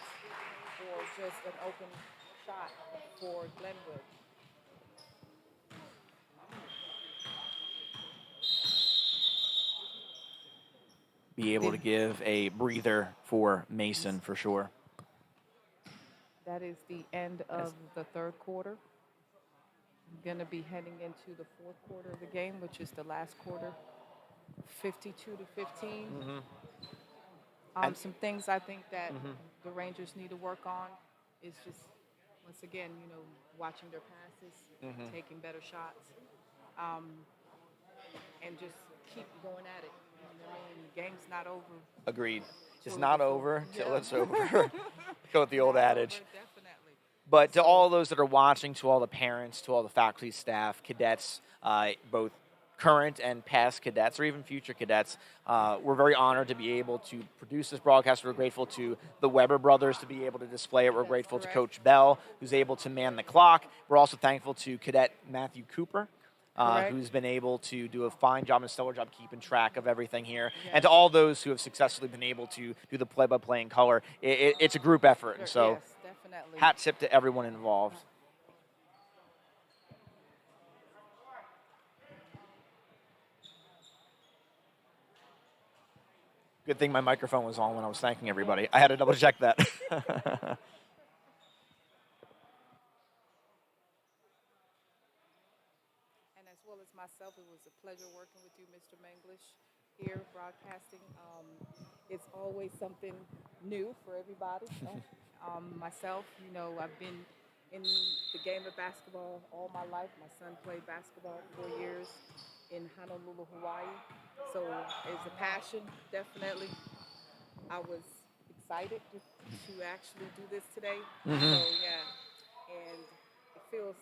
or just an open shot for Glenwood. Be able to give a breather for Mason for sure. That is the end of the third quarter. I'm going to be heading into the fourth quarter of the game, which is the last quarter, 52-15. Some things I think that the Rangers need to work on is just, once again, watching their passes, taking better shots, and just keep going at it. The game's not over. Agreed. It's not over till it's over. Go with the old adage. Definitely. But to all those that are watching, to all the parents, to all the faculty, staff, cadets, both current and past cadets, or even future cadets, we're very honored to be able to produce this broadcast. We're grateful to the Weber brothers to be able to display it. We're grateful to Coach Bell, who's able to man the clock. We're also thankful to Cadet Matthew Cooper, Correct. who's been able to do a fine job and a stellar job keeping track of everything here. Yes. And to all those who have successfully been able to do the play-by-play in color, it's a group effort. And so Yes, definitely. hat tip to everyone involved. Good thing my microphone was on when I was thanking everybody. I had to double check that. And as well as myself, it was a pleasure working with you, Mr. Manglish, here broadcasting. It's always something new for everybody. Myself, I've been in the game of basketball all my life. My son played basketball 4 years in Honolulu, Hawaii. So it's a passion, definitely. I was excited to actually do this today. So yeah, and it feels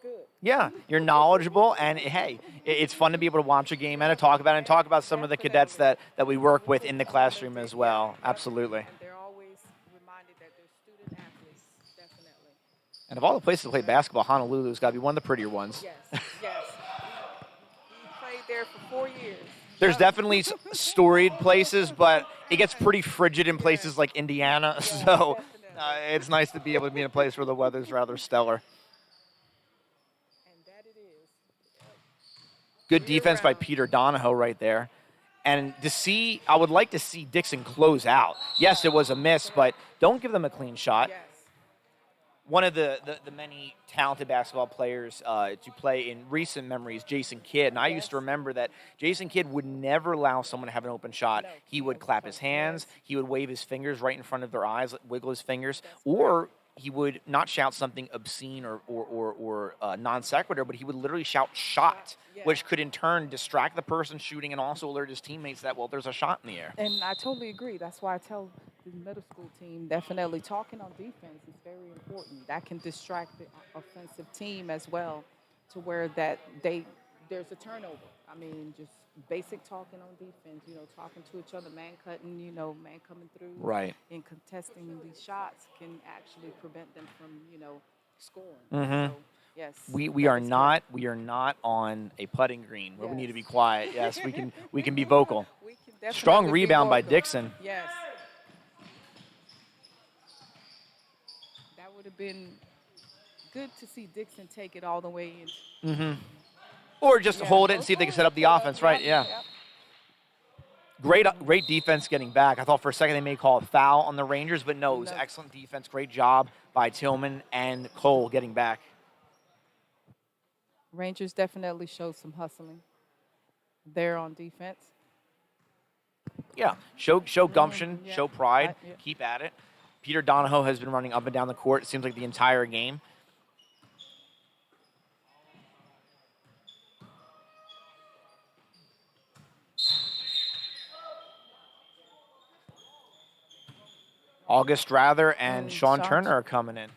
good. Yeah, you're knowledgeable, and hey, it's fun to be able to watch a game and to talk about it, and talk about some of the cadets that we work with in the classroom as well. Absolutely. And they're always reminded that they're student athletes, definitely. And of all the places to play basketball, Honolulu's got to be one of the prettier ones. Yes, yes. We played there for 4 years. There's definitely storied places, but it gets pretty frigid in places like Indiana, so it's nice to be able to be in a place where the weather's rather stellar. And that it is. Good defense by Peter Donahoe right there. And I would like to see Dixon close out. Yes, it was a miss, but don't give them a clean shot. Yes. One of the many talented basketball players to play in recent memories, Jason Kidd. And I used to remember that Jason Kidd would never allow someone to have an open shot. No. He would clap his hands. He would wave his fingers right in front of their eyes, wiggle his fingers. Or he would not shout something obscene or non sequitur, but he would literally shout shot, which could in turn distract the person shooting and also alert his teammates that, well, there's a shot in the air. And I totally agree. That's why I tell the middle school team, definitely talking on defense is very important. That can distract the offensive team as well, to where that there's a turnover. I mean, just basic talking on defense, talking to each other, man cutting, man coming through. Right. And contesting these shots can actually prevent them from, scoring. Mm-hmm. So, yes. We are not on a putting green where we need to be quiet. Yes, we can be vocal. We can definitely Strong be rebound by vocal. Dixon. Yes. That would have been good to see Dixon take it all the way in. Mm-hmm. Or just hold it and see if they can set up the offense, right? Yeah. Great defense getting back. I thought for a second they may call a foul on the Rangers, but no, it was excellent defense. Great job by Tillman and Cole getting back. Rangers definitely showed some hustling there on defense. Yeah, show gumption, yeah. show pride, Yeah. keep at it. Peter Donahoe has been running up and down the court, it seems like the entire game. August Rather and Sean Turner are coming in.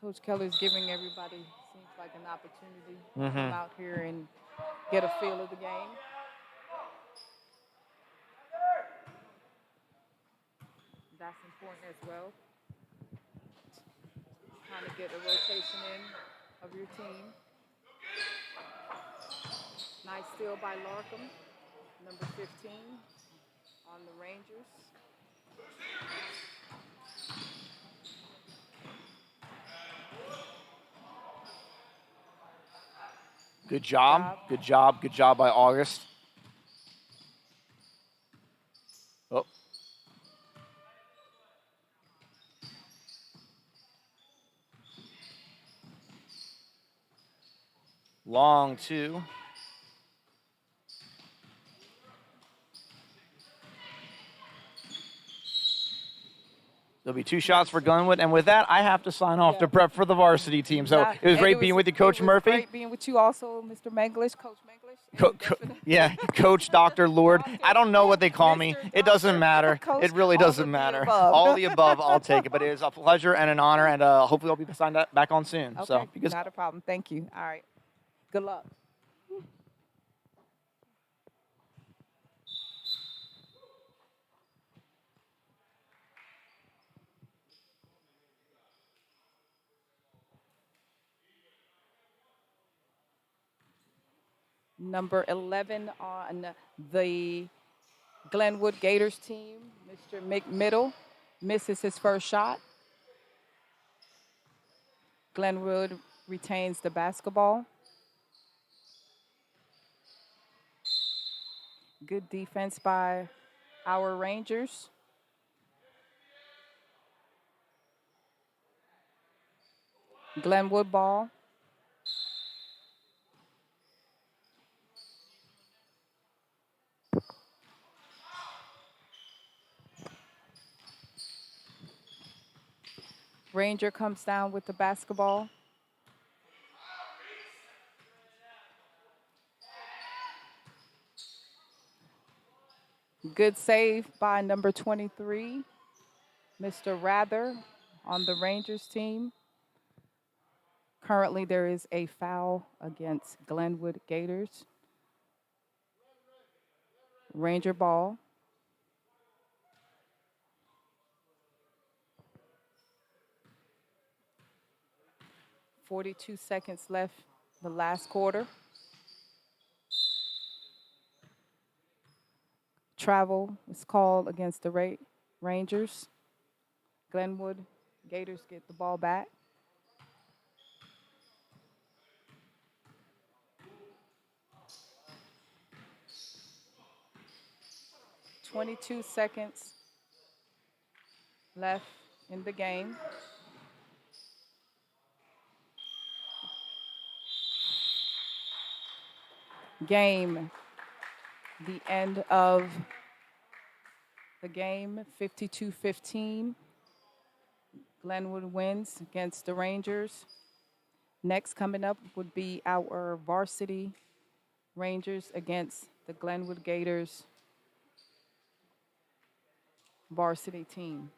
Coach Keller's giving everybody, seems like, an opportunity to come out here and get a feel of the game. That's important as well. Trying to get a rotation in of your team. Nice steal by Larkham, number 15 on the Rangers. Good job. Good job. Good job by August. Oh. Long two. There'll be 2 shots for Glenwood, and with that, I have to sign off to prep for the varsity team. So it was great being with you, Coach Murphy. Great being with you also, Mr. Manglish, Coach Manglish. Yeah, Coach Dr. Lord. I don't know what they call me. It doesn't matter. Coach, It really doesn't matter. All the above, I'll take it. But it is a pleasure and an honor, and hopefully I'll be signed back on soon. Okay, So because not a problem. Thank you. All right. Good luck. Number 11 on the Glenwood Gators team, Mr. McMiddle, misses his first shot. Glenwood retains the basketball. Good defense by our Rangers. Glenwood ball. Ranger comes down with the basketball. Good save by number 23, Mr. Rather, on the Rangers team. Currently, there is a foul against Glenwood Gators. Ranger ball. .42 seconds left the last quarter. Travel is called against the Rangers. Glenwood Gators get the ball back. 22 seconds left in the game. Game. The end of the game, 52-15. Glenwood wins against the Rangers. Next coming up would be our varsity Rangers against the Glenwood Gators varsity team.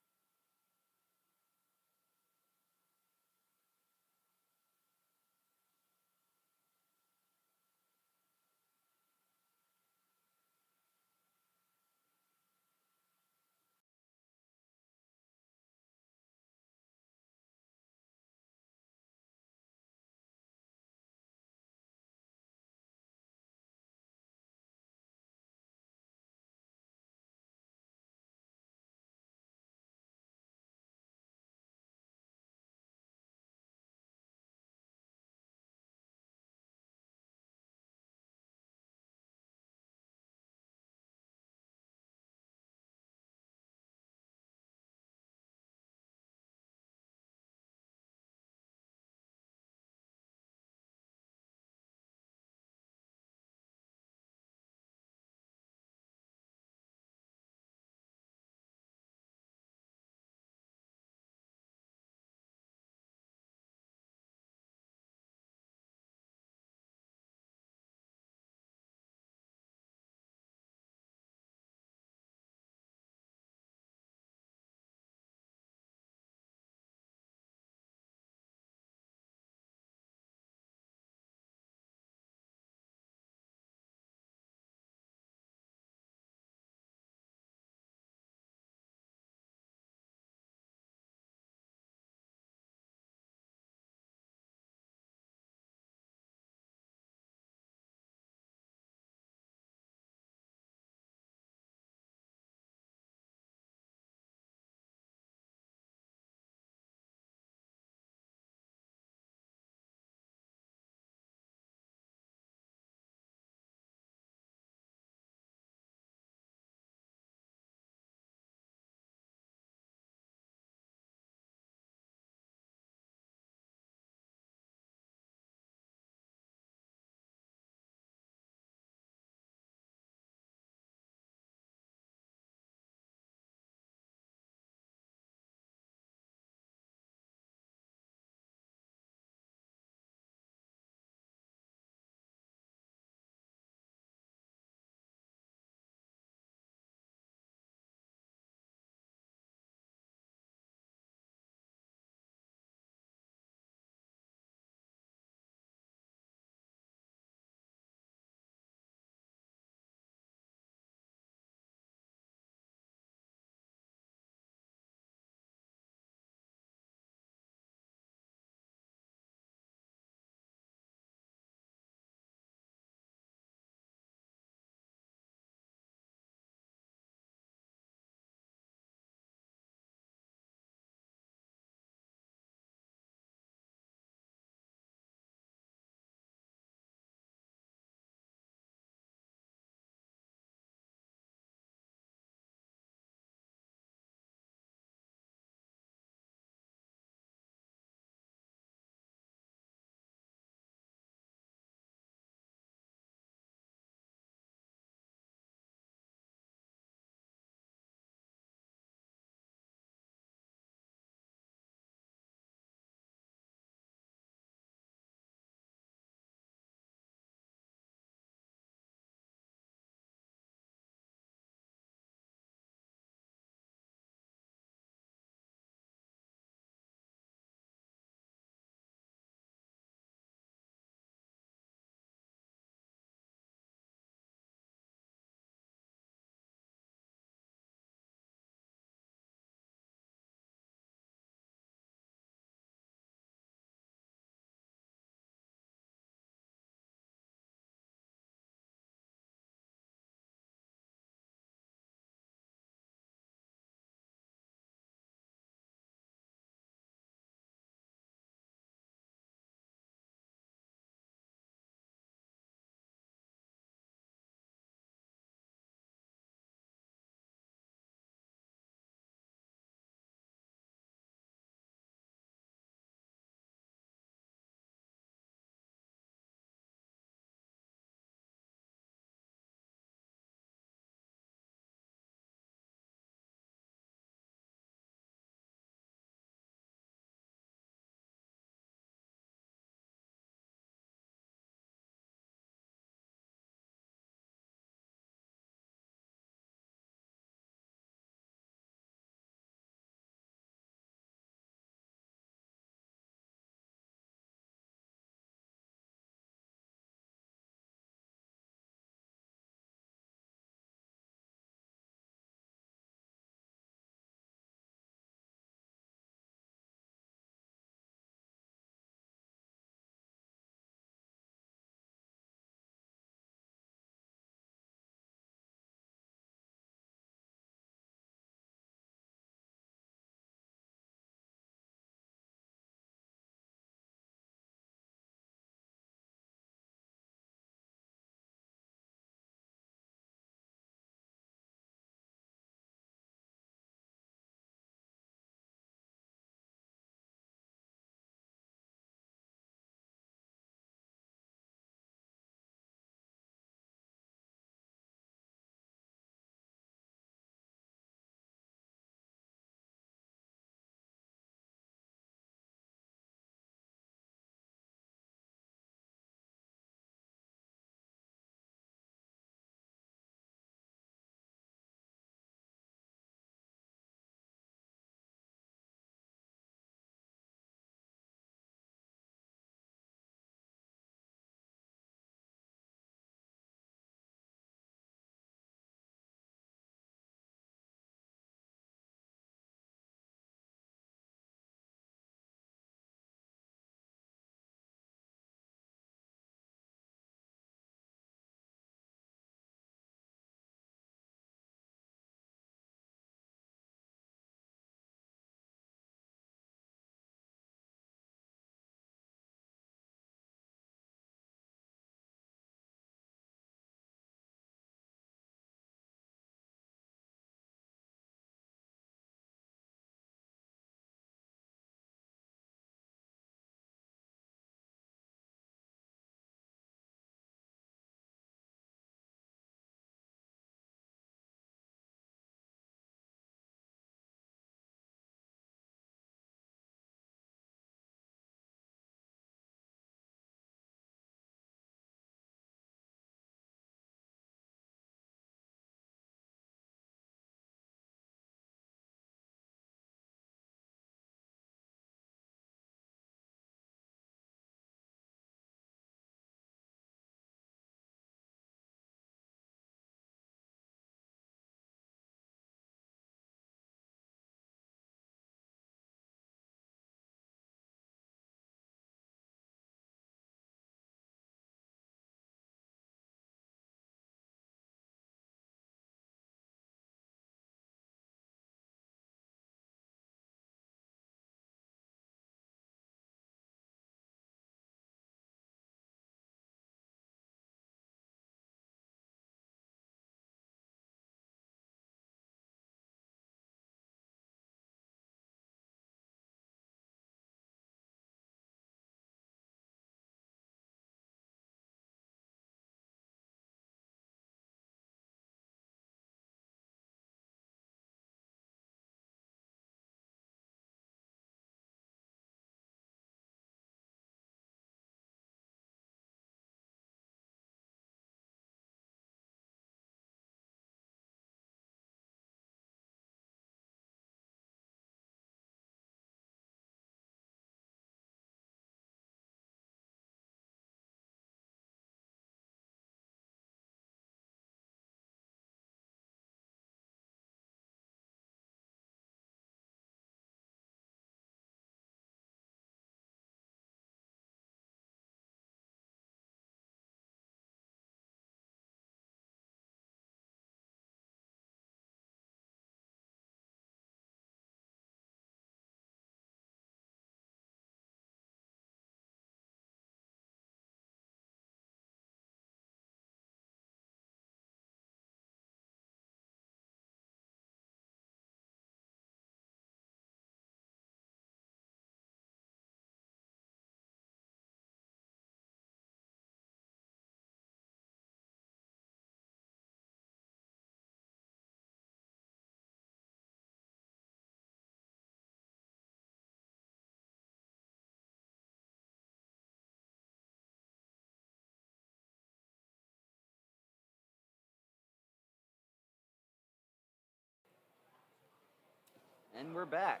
And we're back.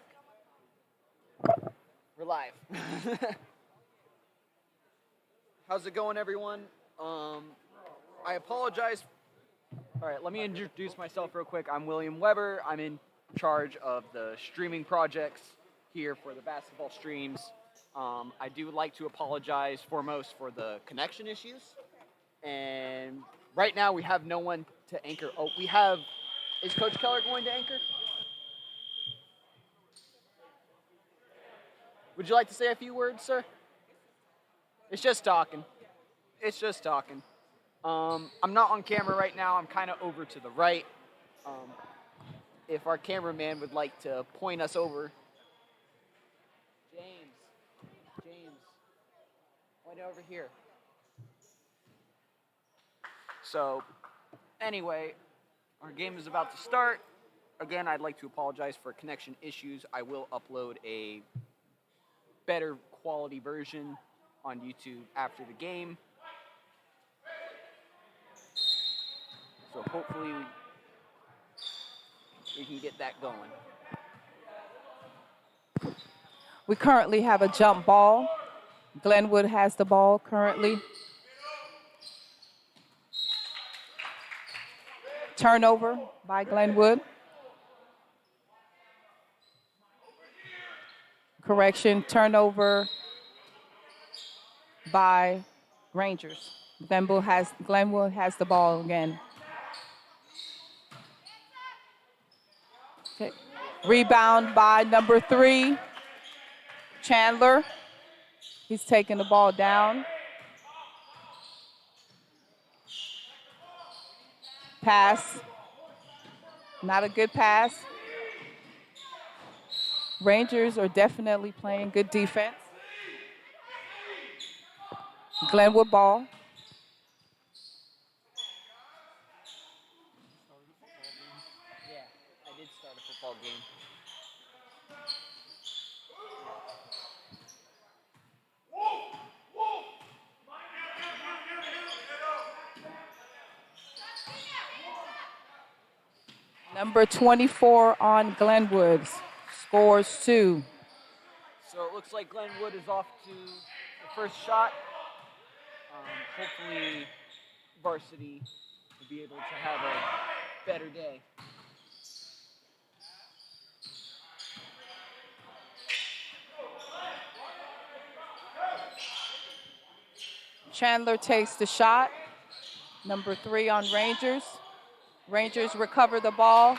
We're live. How's it going, everyone? I apologize. All right, let me introduce myself real quick. I'm William Weber. I'm in charge of the streaming projects here for the basketball streams. I do like to apologize foremost for the connection issues. And right now we have no one to anchor. Oh, we have. Is Coach Keller going to anchor? Would you like to say a few words, sir? It's just talking. It's just talking. I'm not on camera right now. I'm kind of over to the right. If our cameraman would like to point us over. James, point over here. So, anyway, our game is about to start. Again, I'd like to apologize for connection issues. I will upload a better quality version on YouTube after the game. So hopefully we can get that going. We currently have a jump ball. Glenwood has the ball currently. Turnover by Glenwood. Correction, turnover by Rangers. Glenwood has the ball again. Okay. Rebound by number 3, Chandler. He's taking the ball down. Pass. Not a good pass. Rangers are definitely playing good defense. Glenwood ball. Yeah, I did start a football game. Number 24 on Glenwood scores 2. So it looks like Glenwood is off to the first shot. Hopefully varsity will be able to have a better day. Chandler takes the shot. Number 3 on Rangers. Rangers recover the ball.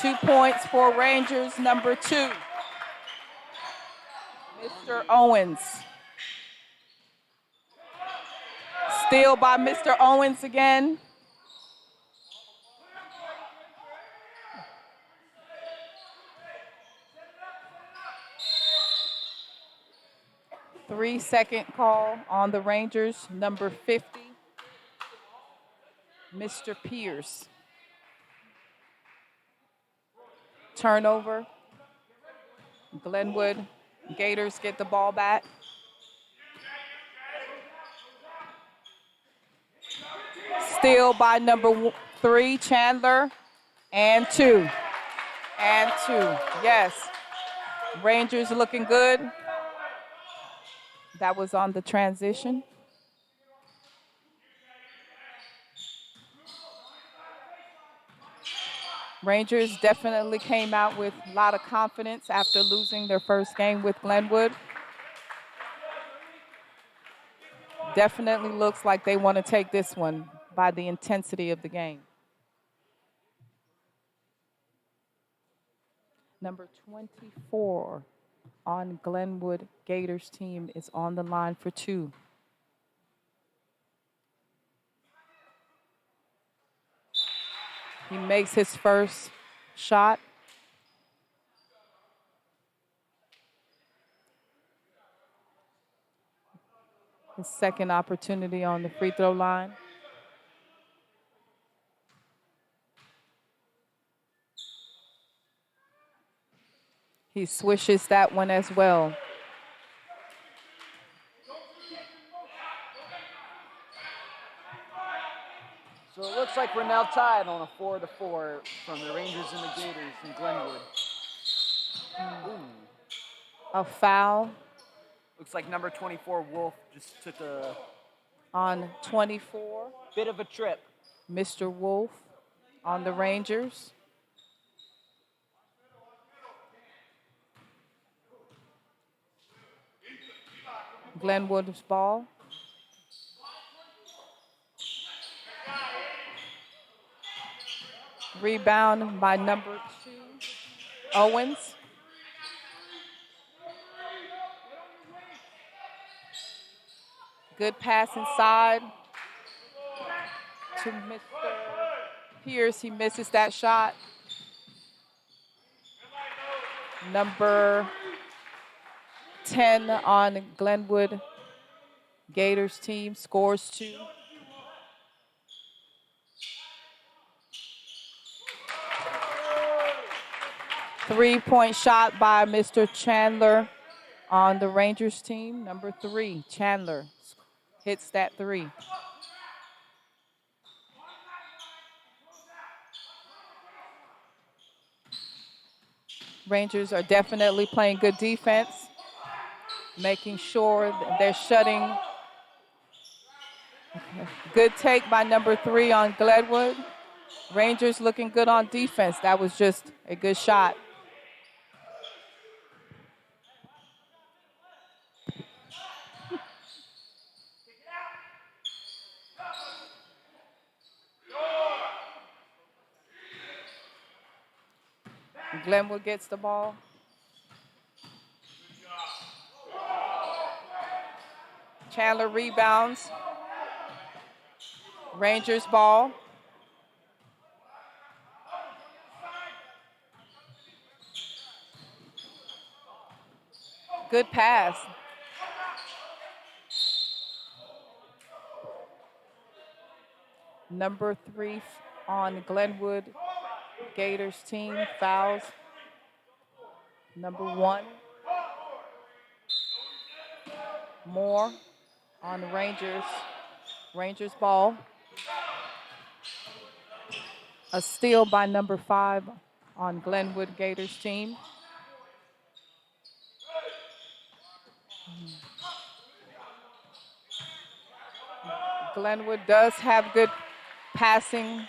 2 points for Rangers, number 2. Mr. Owens. Steal by Mr. Owens again. Three-second call on the Rangers, number 50, Mr. Pierce. Turnover. Glenwood Gators get the ball back. Steal by number 3, Chandler, and 2. And 2, yes. Rangers looking good. That was on the transition. Rangers definitely came out with a lot of confidence after losing their first game with Glenwood. Definitely looks like they want to take this one by the intensity of the game. Number 24 on Glenwood Gators team is on the line for 2. He makes his first shot. His second opportunity on the free throw line. He swishes that one as well. So it looks like we're now tied on a 4-4 from the Rangers and the Gators in Glenwood. Ooh. A foul Looks like number 24, Wolf, just took a on 24. bit of a trip. Mr. Wolf on the Rangers. Glenwood's ball. Rebound by number 2, Owens. Good pass inside to Mr. Pierce. He misses that shot. Number 10 on Glenwood Gators team scores 2. Three-point shot by Mr. Chandler on the Rangers team. Number 3, Chandler hits that 3. Rangers are definitely playing good defense, making sure that they're shutting. Good take by number 3 on Glenwood. Rangers looking good on defense. That was just a good shot. Glenwood gets the ball. Chandler rebounds. Rangers ball. Good pass. Number 3 on Glenwood Gators team fouls. Number 1. Moore on the Rangers. Rangers ball. A steal by number 5 on Glenwood Gators team. Glenwood does have good passing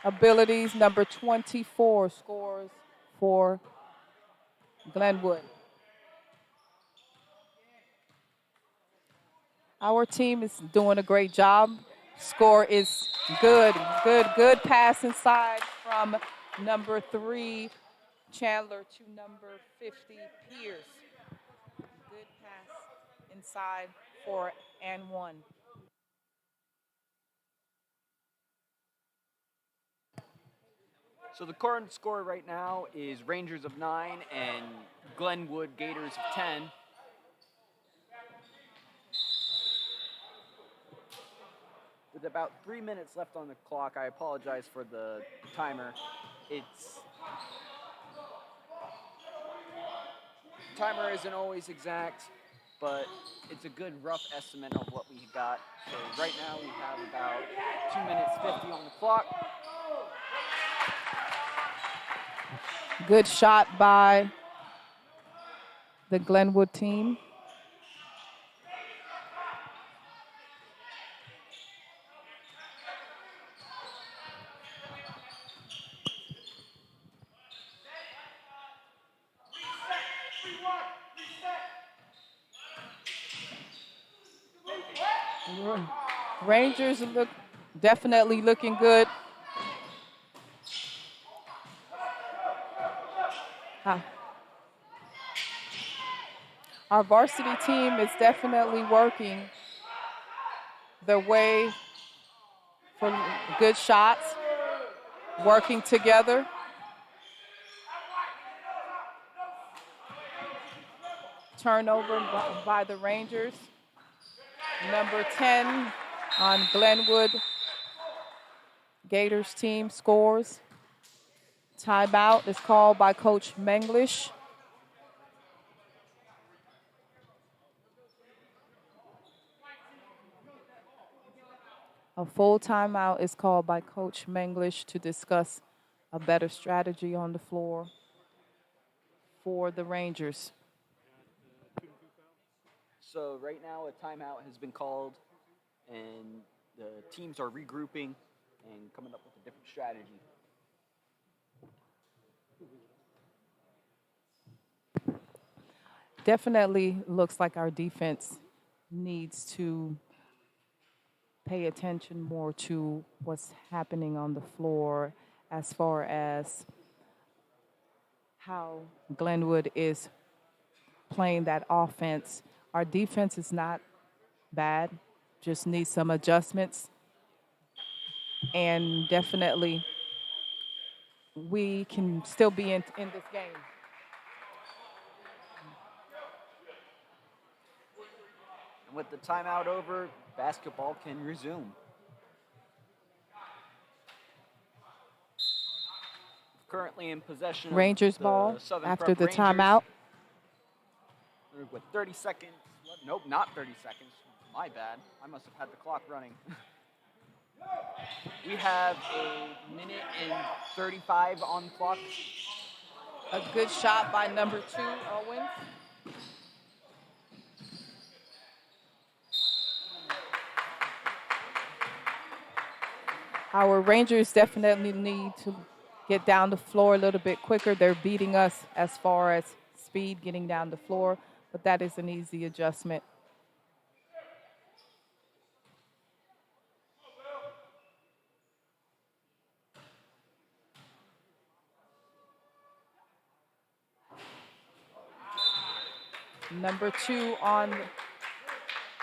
abilities. Number 24 scores for Glenwood. Our team is doing a great job. Score is good. Good pass inside from number 3, Chandler, to number 50, Pierce. Good pass inside for and 1. So the current score right now is Rangers of 9 and Glenwood Gators of 10. With about 3 minutes left on the clock, I apologize for the timer. Timer isn't always exact, but it's a good rough estimate of what we got. So right now we have about 2 minutes 50 on the clock. Good shot by the Glenwood team. Rangers look definitely looking good. Our varsity team is definitely working their way for good shots, working together. Turnover by the Rangers. Number 10 on Glenwood Gators team scores. Timeout is called by Coach Menglish. A full timeout is called by Coach Menglish to discuss a better strategy on the floor for the Rangers. So right now a timeout has been called, and the teams are regrouping and coming up with a different strategy. Definitely looks like our defense needs to pay attention more to what's happening on the floor as far as how Glenwood is playing that offense. Our defense is not bad, just needs some adjustments. And definitely, we can still be in this game. And with the timeout over, basketball can resume. Currently in possession of Rangers the ball Southern after Prep the Rangers. timeout. With 30 seconds left. Nope, not 30 seconds. My bad. I must have had the clock running. We have a minute and 35 on the clock. A good shot by number 2, Owens. Our Rangers definitely need to get down the floor a little bit quicker. They're beating us as far as speed getting down the floor, but that is an easy adjustment. Number 2 on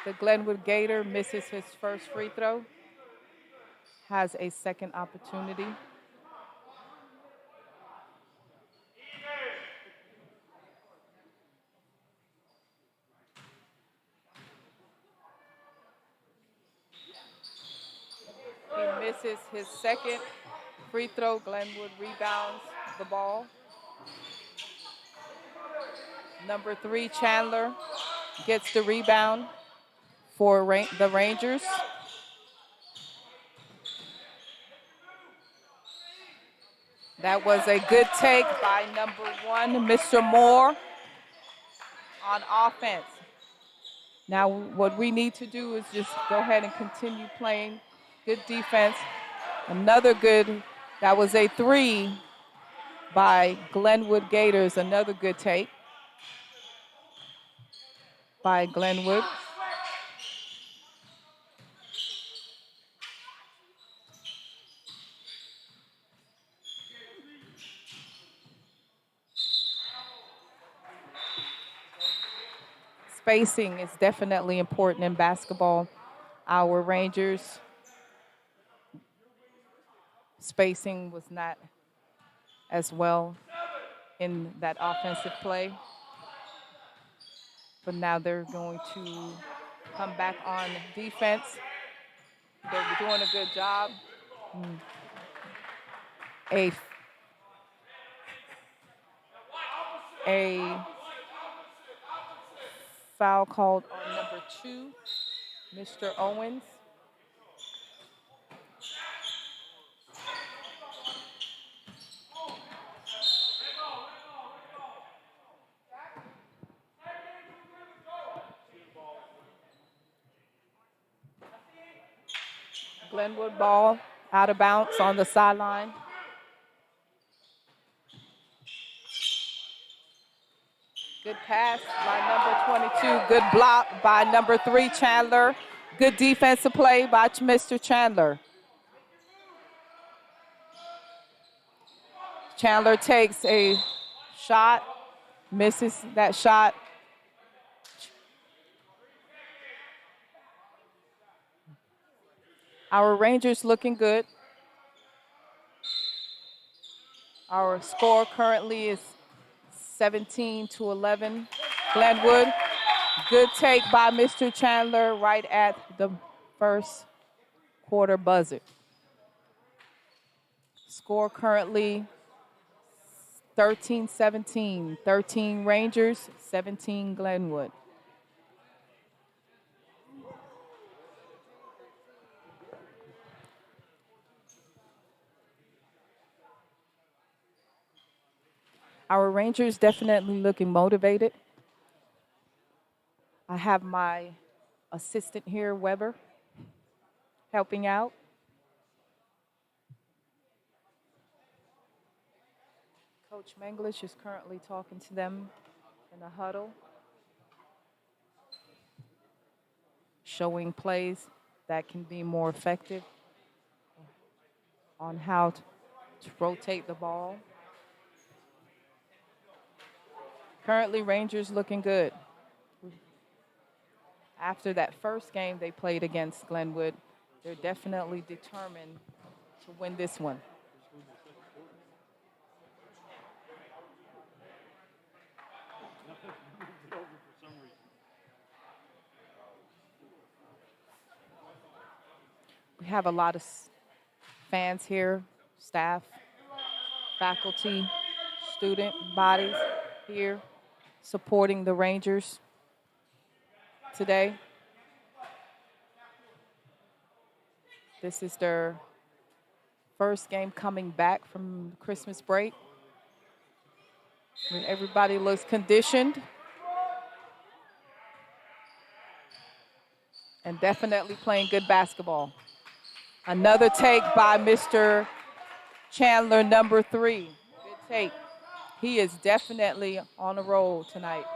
the Glenwood Gator misses his first free throw. Has a second opportunity. He misses his second free throw. Glenwood rebounds the ball. Number 3, Chandler, gets the rebound for the Rangers. That was a good take by number 1, Mr. Moore, on offense. Now what we need to do is just go ahead and continue playing good defense. Another good, that was a 3 by Glenwood Gators, another good take by Glenwood. Spacing is definitely important in basketball. Our Rangers spacing was not as well in that offensive play. But now they're going to come back on defense. They're doing a good job. A foul called on number 2, Mr. Owens. Glenwood ball out of bounds on the sideline. Good pass by number 22. Good block by number 3, Chandler. Good defensive play by Mr. Chandler. Chandler takes a shot, misses that shot. Our Rangers looking good. Our score currently is 17-11. Glenwood, good take by Mr. Chandler right at the first quarter buzzer. Score currently 13-17. 13 Rangers, 17 Glenwood. Our Rangers definitely looking motivated. I have my assistant here, Weber, helping out. Coach Menglish is currently talking to them in a huddle, showing plays that can be more effective on how to rotate the ball. Currently, Rangers looking good. After that first game they played against Glenwood, they're definitely determined to win this one. We have a lot of fans here, staff, faculty, student bodies here supporting the Rangers today. This is their first game coming back from Christmas break. When everybody looks conditioned and definitely playing good basketball. Another take by Mr. Chandler, number 3. Good take. He is definitely on a roll tonight.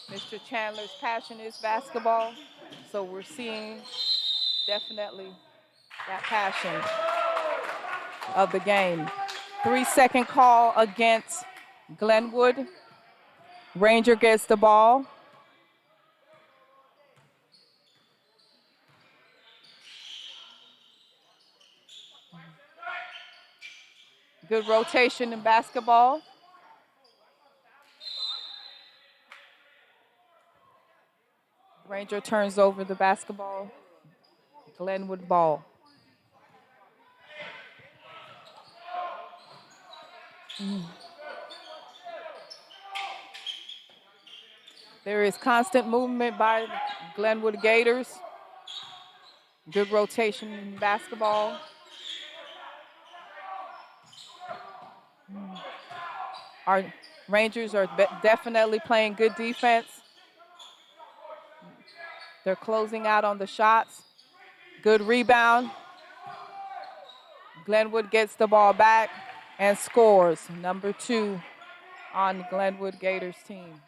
Mr. Chandler's passion is basketball, so we're seeing definitely that passion of the game. 3-second call against Glenwood. Ranger gets the ball. Good rotation in basketball. Ranger turns over the basketball. Glenwood ball. There is constant movement by Glenwood Gators. Good rotation in basketball. Our Rangers are definitely playing good defense. They're closing out on the shots. Good rebound. Glenwood gets the ball back and scores. Number 2 on Glenwood Gators team.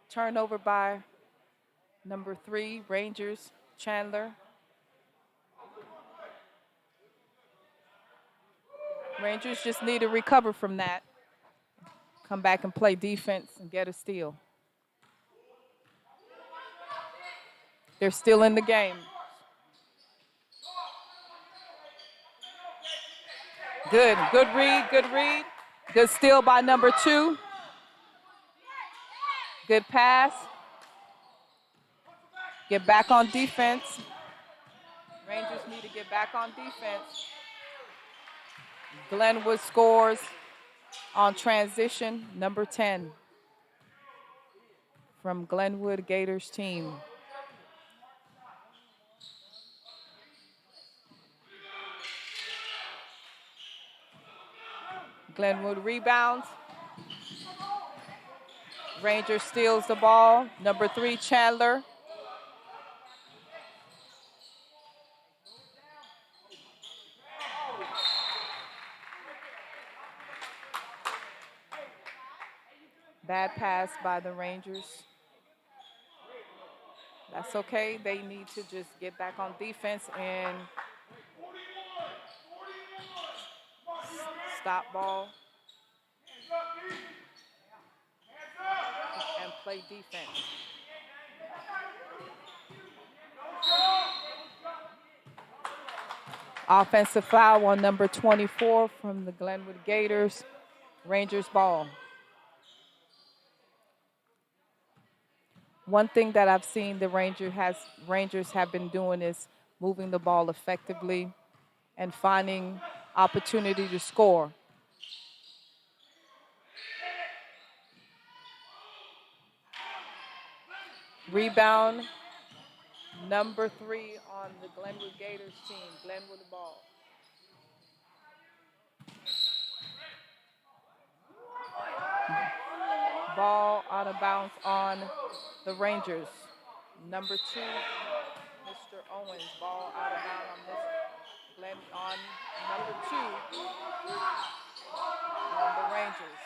Turnover by number 3, Rangers, Chandler. Rangers just need to recover from that. Come back and play defense and get a steal. They're still in the game. Good read, good read. Good steal by number 2. Good pass. Get back on defense. Rangers need to get back on defense. Glenwood scores on transition, number 10 from Glenwood Gators team. Glenwood rebounds. Ranger steals the ball. Number 3, Chandler. Bad pass by the Rangers. That's okay. They need to just get back on defense and stop ball and play defense. Offensive foul on number 24 from the Glenwood Gators. Rangers ball. One thing that I've seen the Rangers have been doing is moving the ball effectively and finding opportunity to score. Rebound, number 3 on the Glenwood Gators team. Glenwood the ball. Ball out of bounds on the Rangers. Number 2, Mr. Owens. Ball out of bounds on this on number 2 on the Rangers.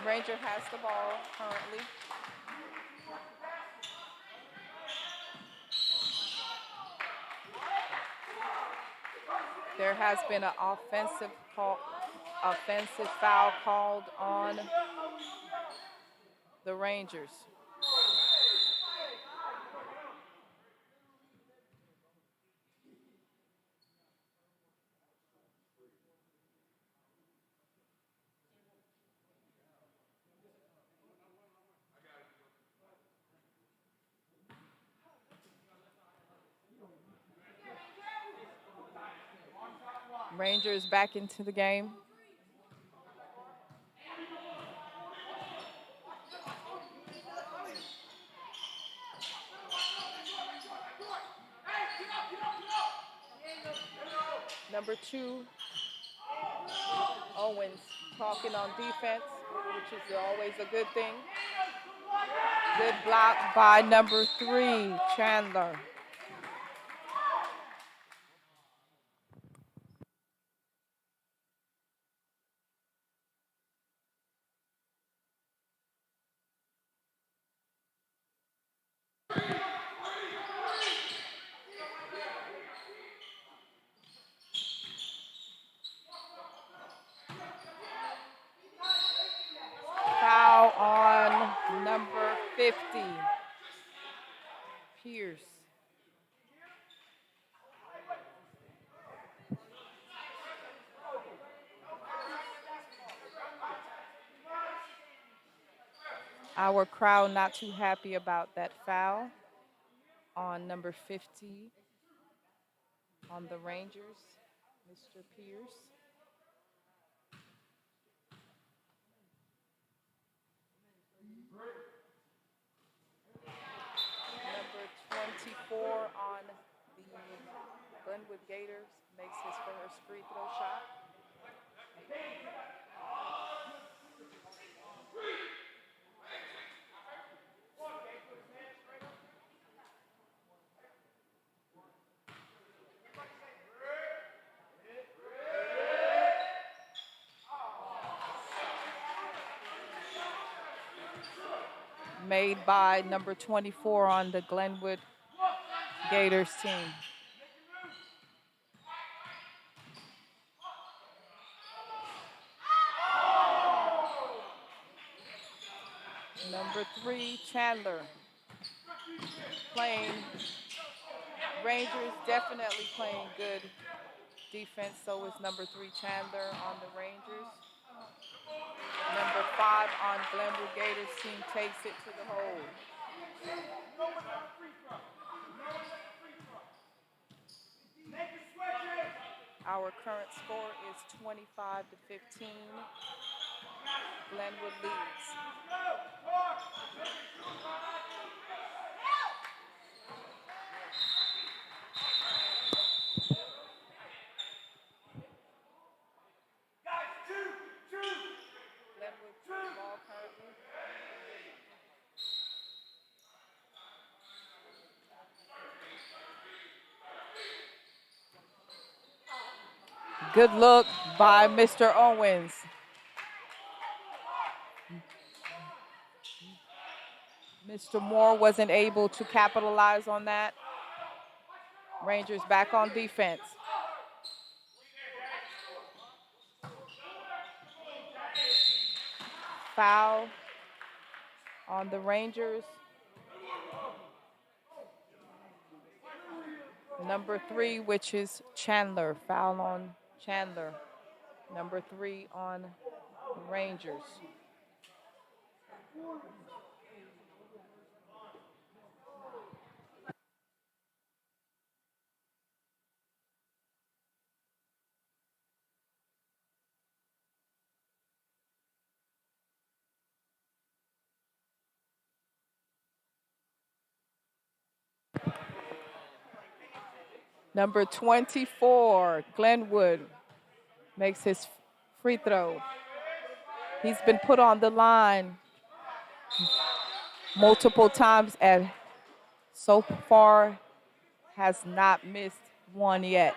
Ranger has the ball currently. There has been an offensive foul called on the Rangers. Rangers back into the game. Number 2, Owens talking on defense, which is always a good thing. Good block by number 3, Chandler. Foul on number 50, Pierce. Our crowd not too happy about that foul on number 50 on the Rangers, Mr. Pierce. Number 24 on the Glenwood Gators makes his first free throw shot. Made by number 24 on the Glenwood Gators team. Number 3, Chandler. Playing, Rangers definitely playing good defense, so is number 3, Chandler on the Rangers. Number 5 on Glenwood Gators team takes it to the hole. Our current score is 25-15. Glenwood leads. Glenwood ball currently. Good look by Mr. Owens. Mr. Moore wasn't able to capitalize on that. Rangers back on defense. Foul on the Rangers. Number 3, which is Chandler. Foul on Chandler. Number 3 on the Rangers. Number 24, Glenwood, makes his free throw. He's been put on the line multiple times and so far has not missed one yet.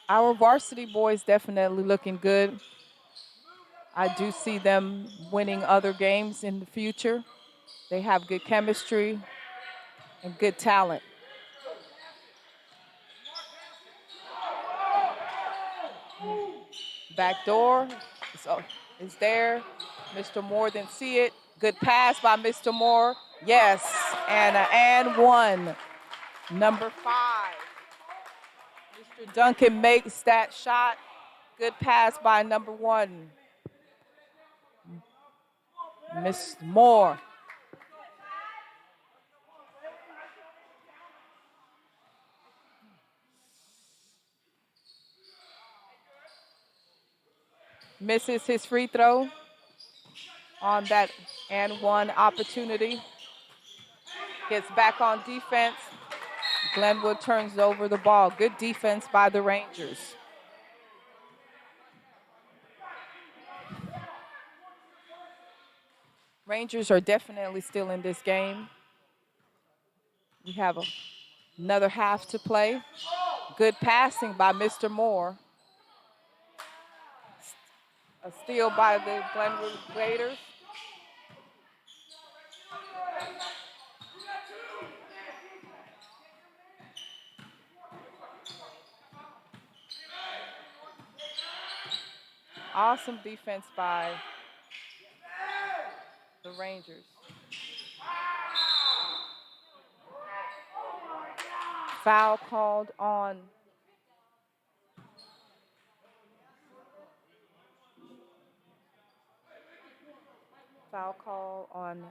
Our varsity boys definitely looking good. I do see them winning other games in the future. They have good chemistry and good talent. Back door is there. Mr. Moore didn't see it. Good pass by Mr. Moore. Yes, and one. Number 5. Mr. Duncan makes that shot. Good pass by number 1. Miss Moore. Misses his free throw on that and one opportunity. Gets back on defense. Glenwood turns over the ball. Good defense by the Rangers. Rangers are definitely still in this game. We have another half to play. Good passing by Mr. Moore. A steal by the Glenwood Raiders. Awesome defense by the Rangers. Foul called on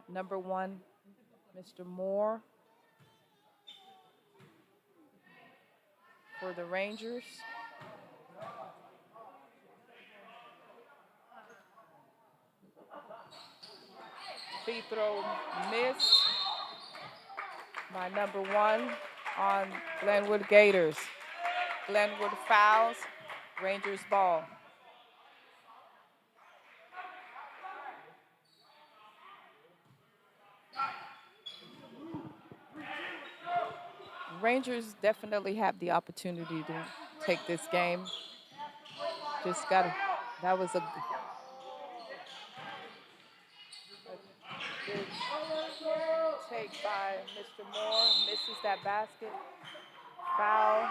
number 1, Mr. Moore, for the Rangers. Free throw missed by number 1 on Glenwood Gators. Glenwood fouls, Rangers ball. Rangers definitely have the opportunity to take this game. That was a good take by Mr. Moore. Misses that basket. Foul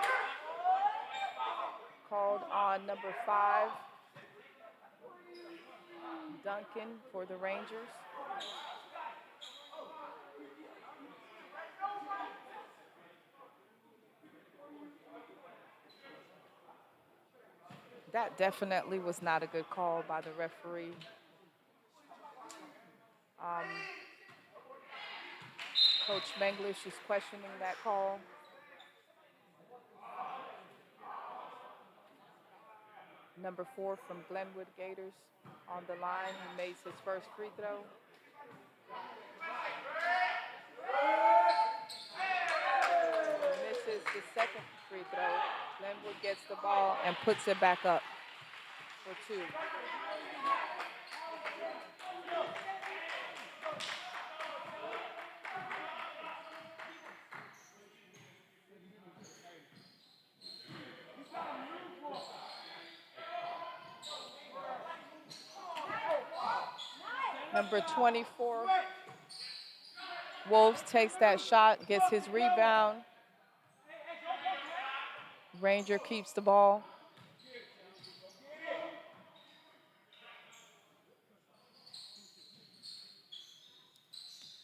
called on number 5, Duncan, for the Rangers. That definitely was not a good call by the referee. Coach Menglish is questioning that call. Number 4 from Glenwood Gators on the line, who makes his first free throw. Misses the second free throw. Glenwood gets the ball and puts it back up for 2. Number 24, Wolves takes that shot, gets his rebound. Ranger keeps the ball.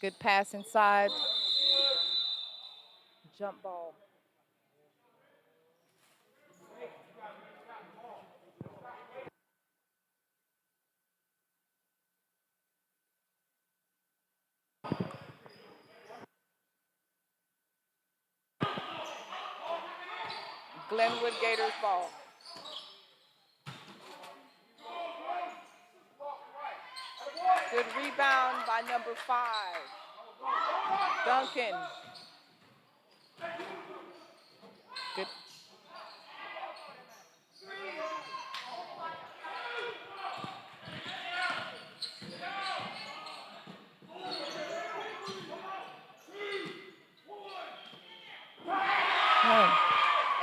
Good pass inside. Jump ball. Glenwood Gators ball. Good rebound by number 5. Duncan. Good.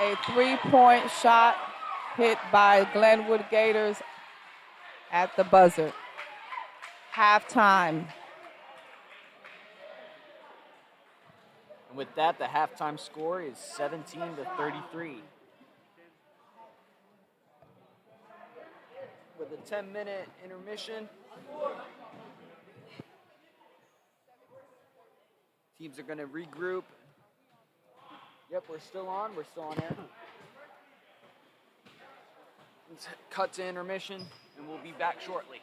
A 3-point shot hit by Glenwood Gators at the buzzer. Halftime. And with that, the halftime score is 17-33. With a 10-minute intermission, teams are going to regroup. Yep, we're still on air. Let's cut to intermission, and we'll be back shortly.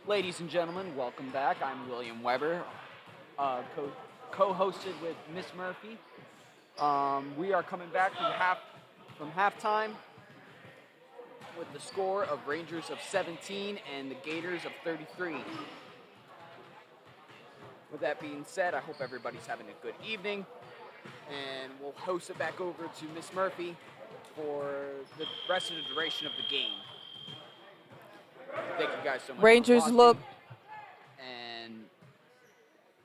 Ladies and gentlemen, welcome back. I'm William Weber, co-hosted with Miss Murphy. We are coming back from halftime with the score of Rangers of 17 and the Gators of 33. With that being said, I hope everybody's having a good evening, and we'll host it back over to Miss Murphy for the rest of the duration of the game. Thank you guys so much. Rangers for watching, look and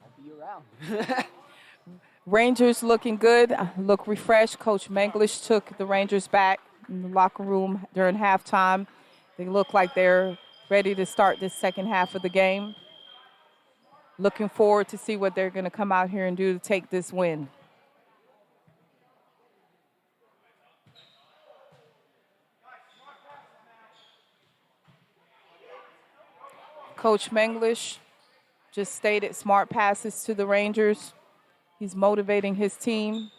I'll be around. Rangers looking good, look refreshed. Coach Menglish took the Rangers back in the locker room during halftime. They look like they're ready to start this second half of the game. Looking forward to see what they're going to come out here and do to take this win. Coach Menglish just stated smart passes to the Rangers. He's motivating his team.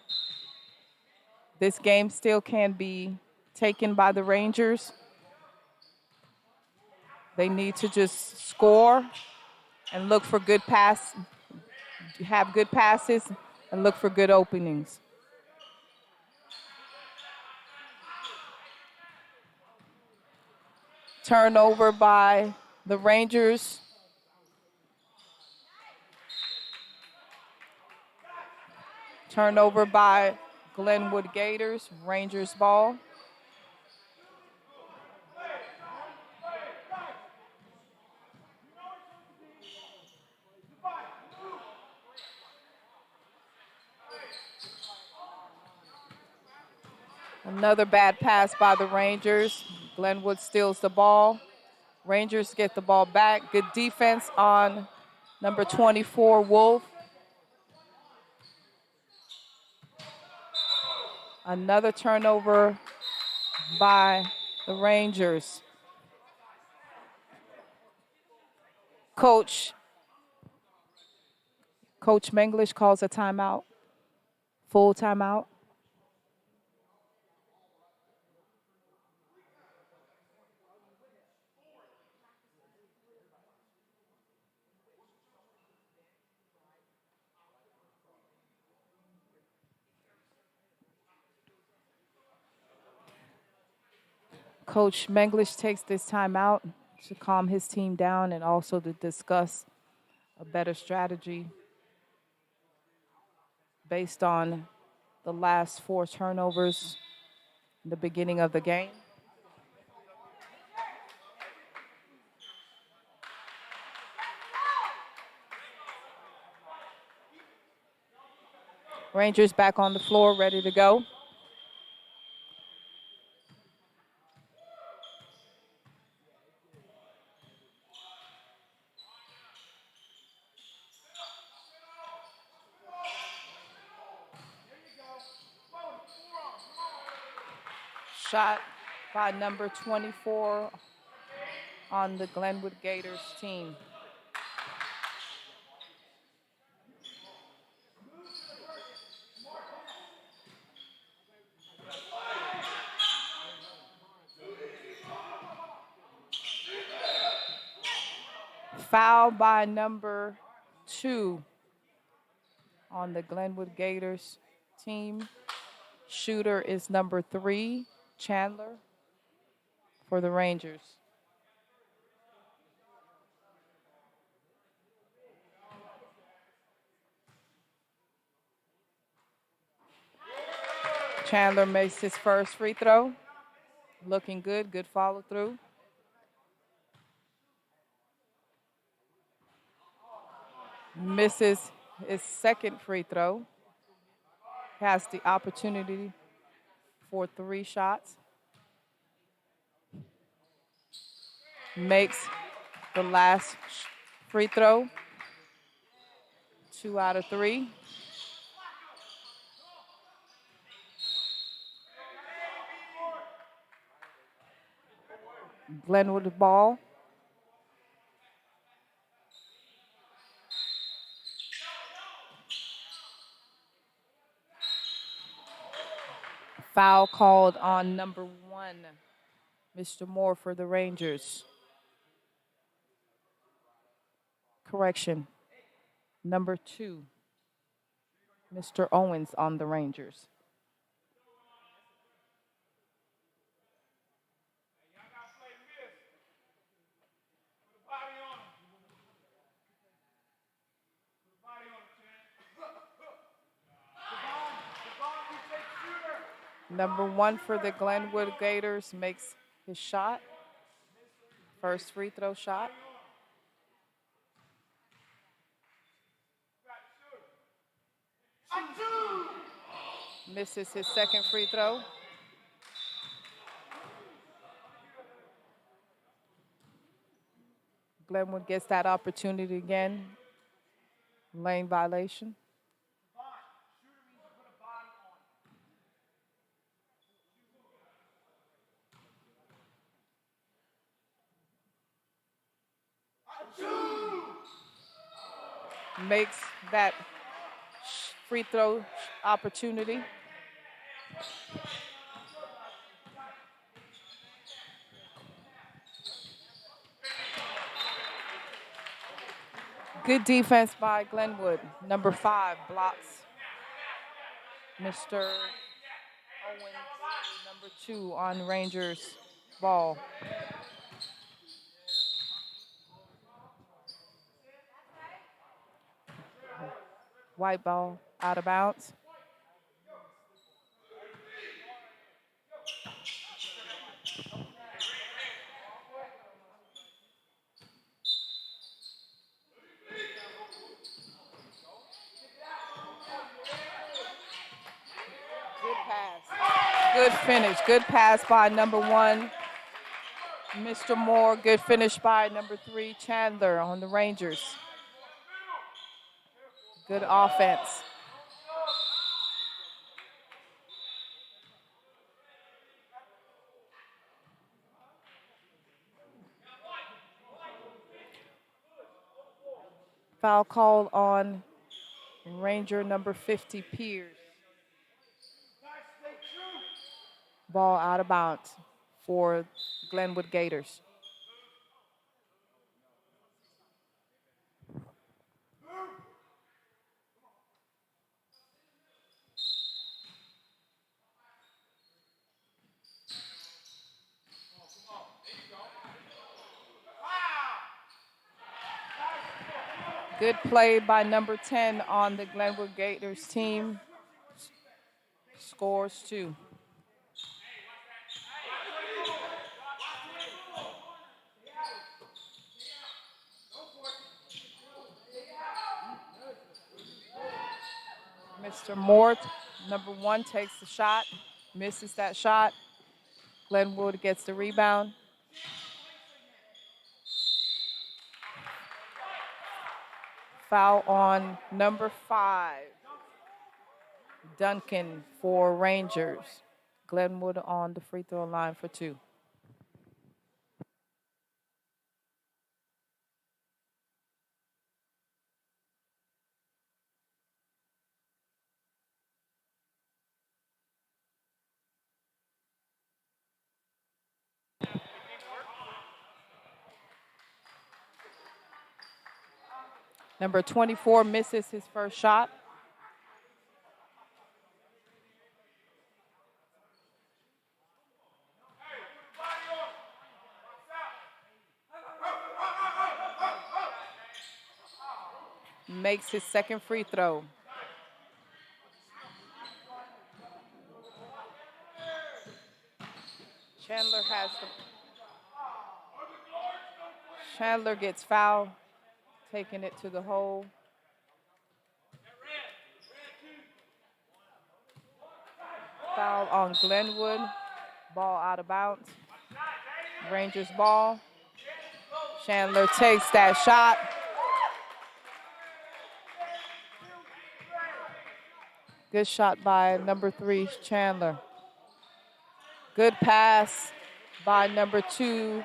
This game still can be taken by the Rangers. They need to just score and look for good have good passes and look for good openings. Turnover by the Rangers. Turnover by Glenwood Gators, Rangers ball. Another bad pass by the Rangers. Glenwood steals the ball. Rangers get the ball back. Good defense on number 24, Wolf. Another turnover by the Rangers. Coach Menglish calls a timeout, full timeout. Coach Menglish takes this time out to calm his team down and also to discuss a better strategy based on the last 4 turnovers in the beginning of the game. Rangers back on the floor, ready to go. Shot by number 24 on the Glenwood Gators team. Foul by number 2 on the Glenwood Gators team. Shooter is number 3, Chandler, for the Rangers. Chandler makes his first free throw. Looking good, good follow through. Misses his second free throw. Has the opportunity for 3 shots. Makes the last free throw. 2 out of 3. Glenwood ball. Foul called on number 1, Mr. Moore for the Rangers. Correction. Number 2, Mr. Owens on the Rangers. Number 1 for the Glenwood Gators makes his shot. First free throw shot. Misses his second free throw. Glenwood gets that opportunity again. Lane violation. Makes that free throw opportunity. Good defense by Glenwood. Number 5 blocks Mr. Owens, number 2 on Rangers ball. White ball out of bounds. Good pass. Good finish. Good pass by number 1, Mr. Moore. Good finish by number 3, Chandler on the Rangers. Good offense. Foul call on Ranger number 50, Pierce. Ball out of bounds for Glenwood Gators. Good play by number 10 on the Glenwood Gators team. Scores 2. Mr. Mort, number 1, takes the shot, misses that shot. Glenwood gets the rebound. Foul on number 5, Duncan for Rangers. Glenwood on the free throw line for 2. Number 24 misses his first shot. Makes his second free throw. Chandler gets fouled, taking it to the hole. Foul on Glenwood. Ball out of bounds. Rangers ball. Chandler takes that shot. Good shot by number 3, Chandler. Good pass by number 2,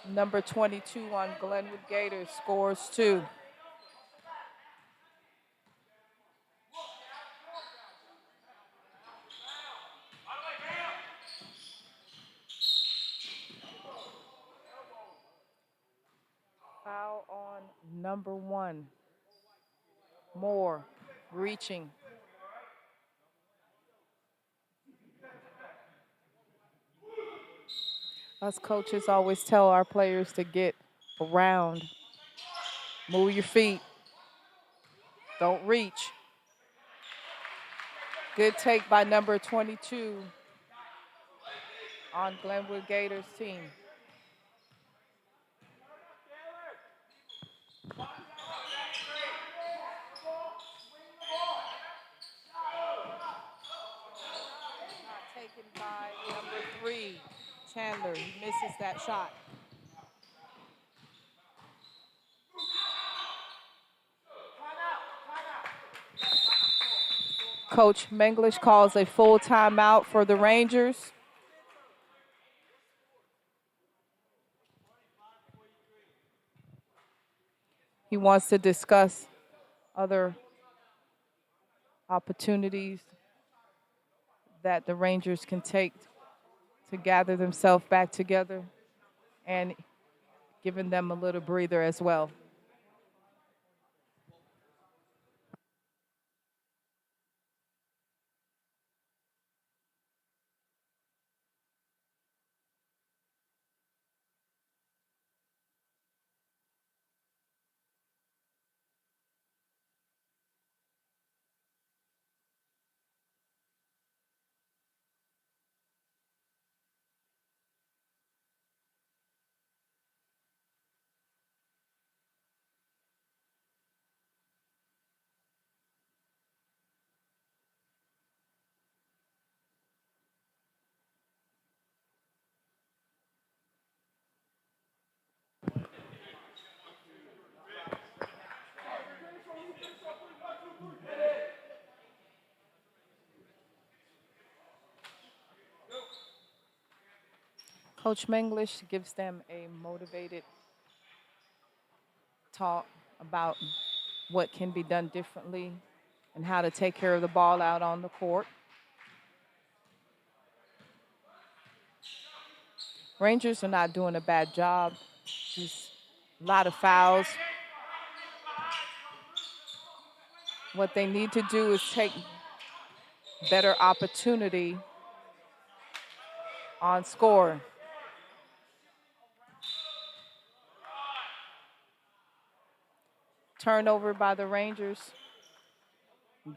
number 22 on Glenwood Gators, scores 2. Foul on number 1. Moore reaching. Us coaches always tell our players to get around. Move your feet. Don't reach. Good take by number 22 on Glenwood Gators team. Taken by number 3, Chandler. He misses that shot. Coach Menglish calls a full timeout for the Rangers. He wants to discuss other opportunities that the Rangers can take to gather themselves back together and giving them a little breather as well. Coach Menglish gives them a motivated talk about what can be done differently and how to take care of the ball out on the court. Rangers are not doing a bad job. Just a lot of fouls. What they need to do is take better opportunity on score. Turnover by the Rangers.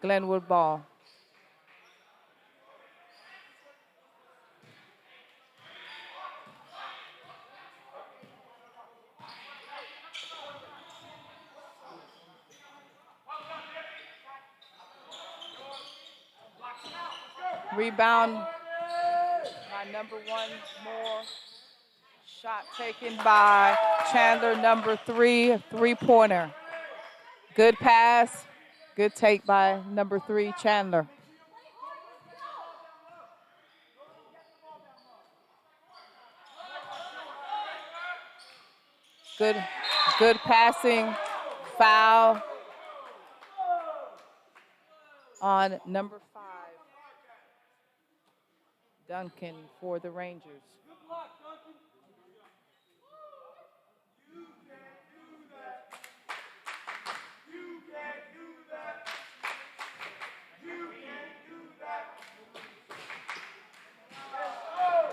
Glenwood ball. Rebound by number 1, Moore. Shot taken by Chandler, number 3, a three-pointer. Good pass. Good take by number 3, Chandler. Good passing. Foul on number 5, Duncan, for the Rangers.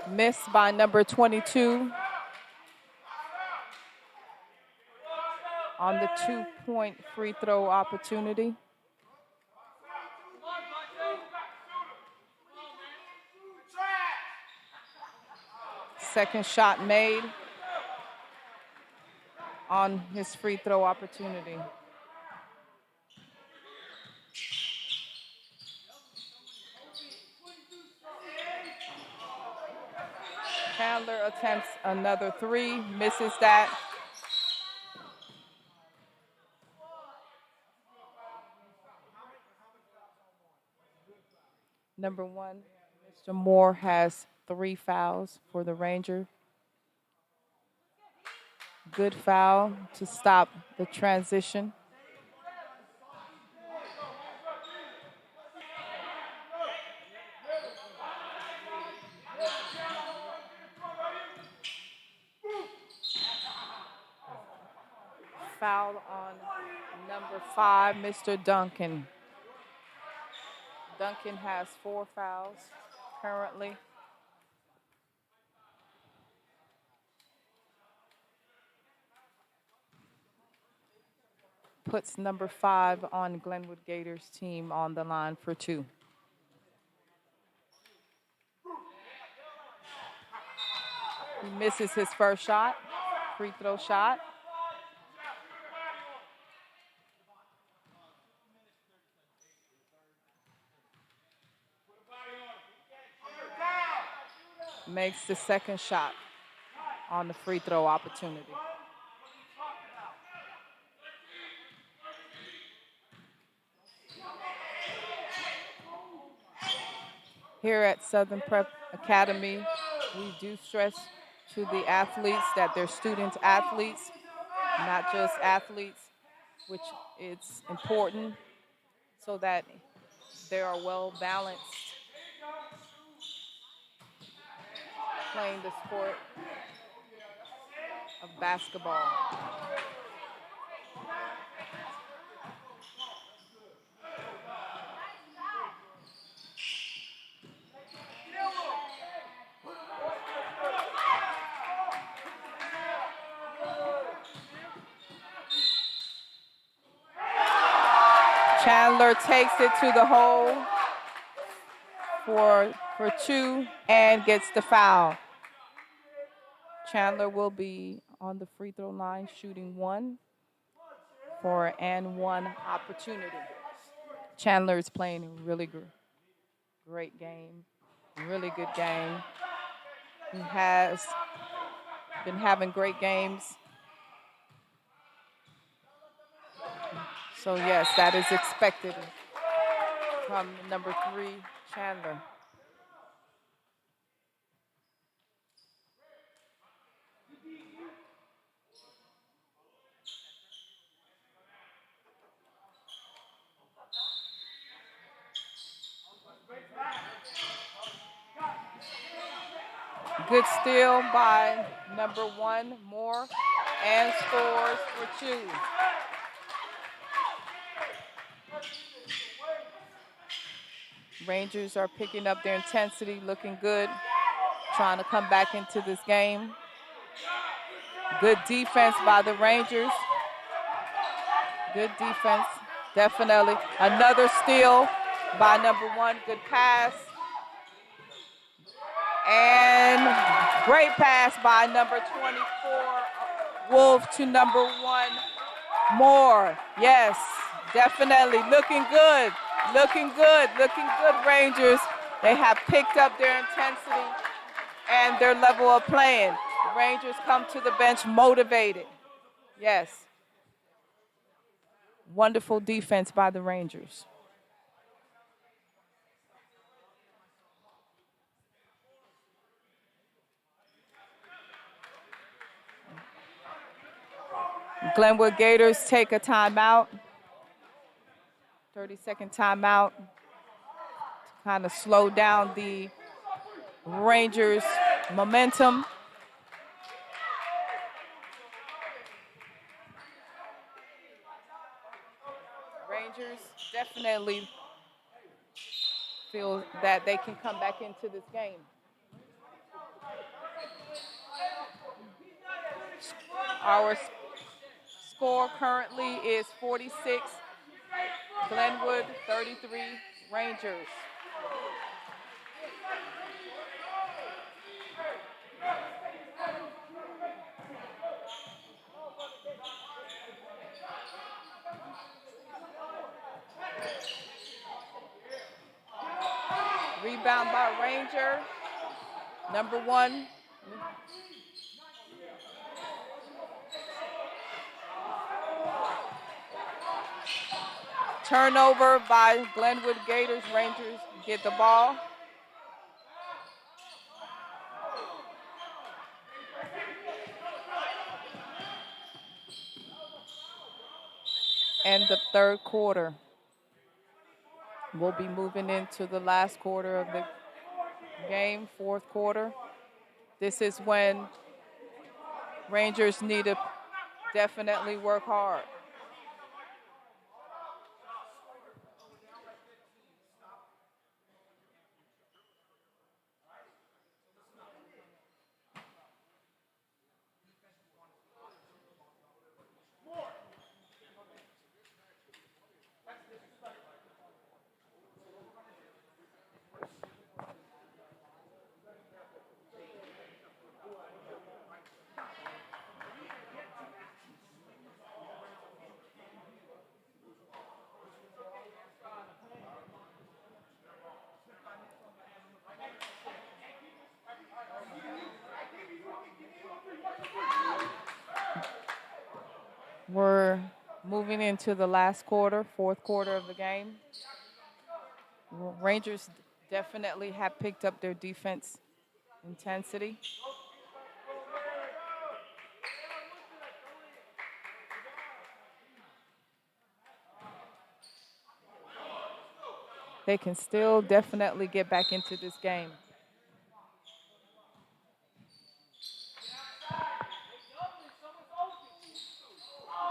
Missed by number 22 on the 2-point free throw opportunity. Second shot made on his free throw opportunity. Chandler attempts another 3, misses that. Number 1, Mr. Moore has 3 fouls for the Ranger. Good foul to stop the transition. foul on number 5, Mr. Duncan. Duncan has 4 fouls currently. Puts number 5 on Glenwood Gators team on the line for 2. He misses his first shot, free throw shot. Makes the second shot on the free throw opportunity. Here at Southern Prep Academy, we do stress to the athletes that they're student athletes, not just athletes, which is important so that they are well balanced playing the sport of basketball. Chandler takes it to the hole for 2 and gets the foul. Chandler will be on the free throw line shooting 1 for an 1 opportunity. Chandler is playing a really great game, really good game. He has been having great games. So yes, that is expected from number 3, Chandler. Good steal by number 1, Moore, and scores for 2. Rangers are picking up their intensity, looking good, trying to come back into this game. Good defense by the Rangers. Good defense, definitely. Another steal by number 1, good pass. And great pass by number 24, Wolf, to number 1, Moore. Yes, definitely looking good. Looking good, Rangers. They have picked up their intensity and their level of playing. The Rangers come to the bench motivated. Yes. Wonderful defense by the Rangers. Glenwood Gators take a timeout. 30-second timeout to kind of slow down the Rangers' momentum. Rangers definitely feel that they can come back into this game. Our score currently is 46, Glenwood 33, Rangers. Rebound by Ranger, number 1. Turnover by Glenwood Gators. Rangers get the ball. And the third quarter. We'll be moving into the last quarter of the game, fourth quarter. This is when Rangers need to definitely work hard. We're moving into the last quarter, fourth quarter of the game. Rangers definitely have picked up their defense intensity. They can still definitely get back into this game.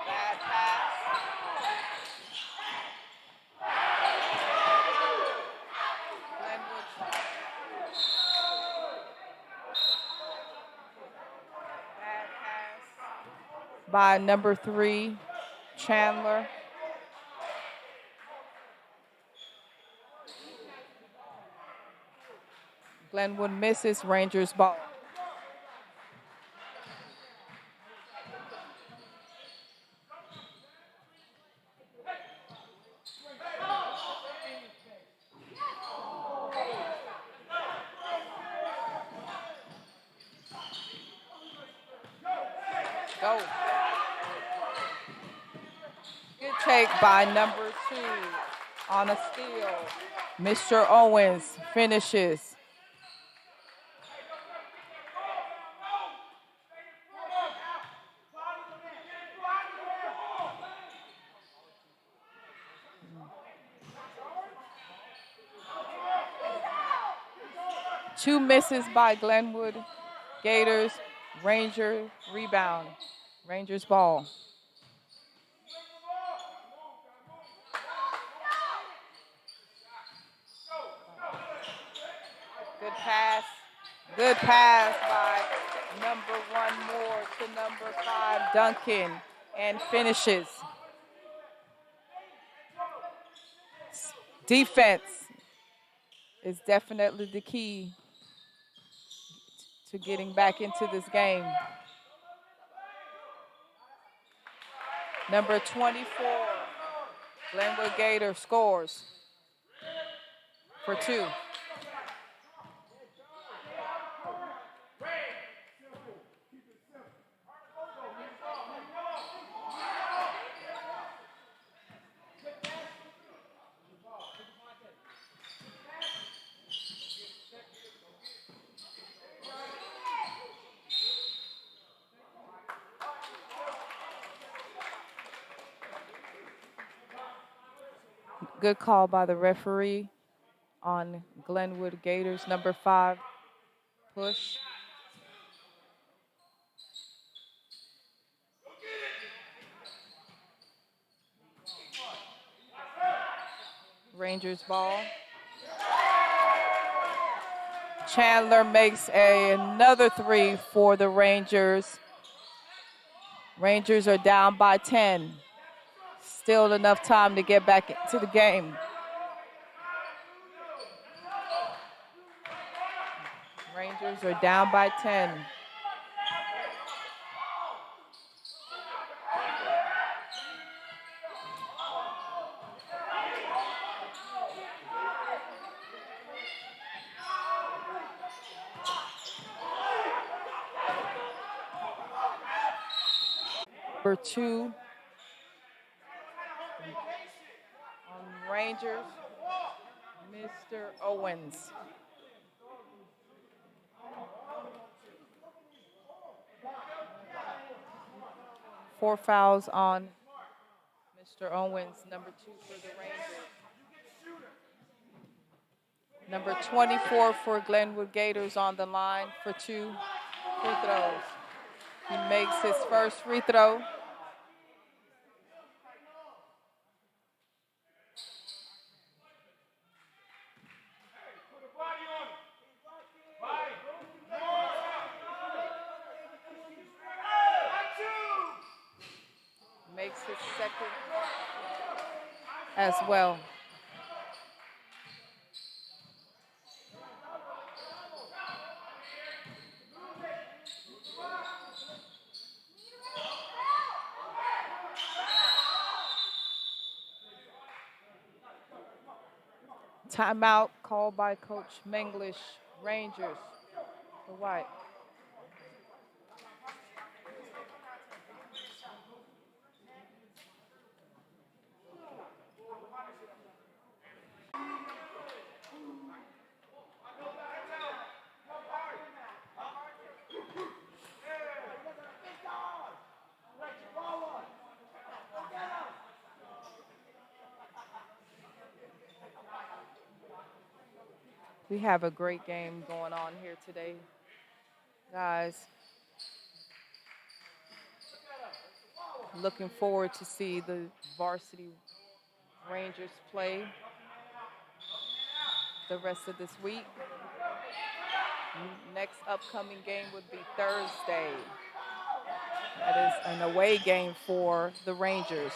Bad pass. Glenwood. Bad pass by number 3, Chandler. Glenwood misses. Rangers ball. Go. Good take by number 2 on a steal. Mr. Owens finishes. Two misses by Glenwood Gators. Ranger rebound. Rangers ball. Good pass. Good pass by number 1 Moore to number 5 Duncan and finishes. Defense is definitely the key to getting back into this game. Number 24, Glenwood Gator scores for 2. Good call by the referee on Glenwood Gators, number 5 push. Rangers ball. Chandler makes another 3 for the Rangers. Rangers are down by 10. Still enough time to get back into the game. Rangers are down by 10. Number 2 on Rangers, Mr. Owens. Four fouls on Mr. Owens, number 2 for the Rangers. Number 24 for Glenwood Gators on the line for 2 free throws. He makes his first free throw. expected as well. Timeout called by Coach Menglish, Rangers, for White. We have a great game going on here today, guys. Looking forward to see the varsity Rangers play the rest of this week. Next upcoming game would be Thursday. That is an away game for the Rangers.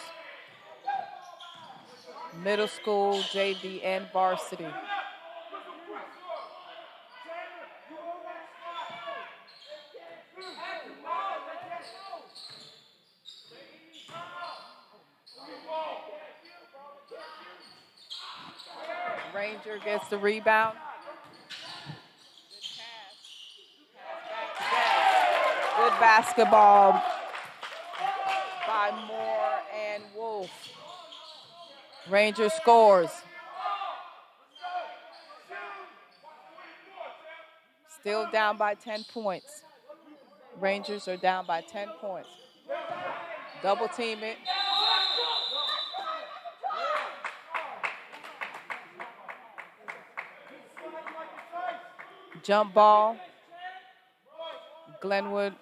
Middle school, JV, and varsity. Ranger gets the rebound. Good basketball by Moore and Wolf. Ranger scores. Still down by 10 points. Rangers are down by 10 points. Double team it. Jump ball. Glenwood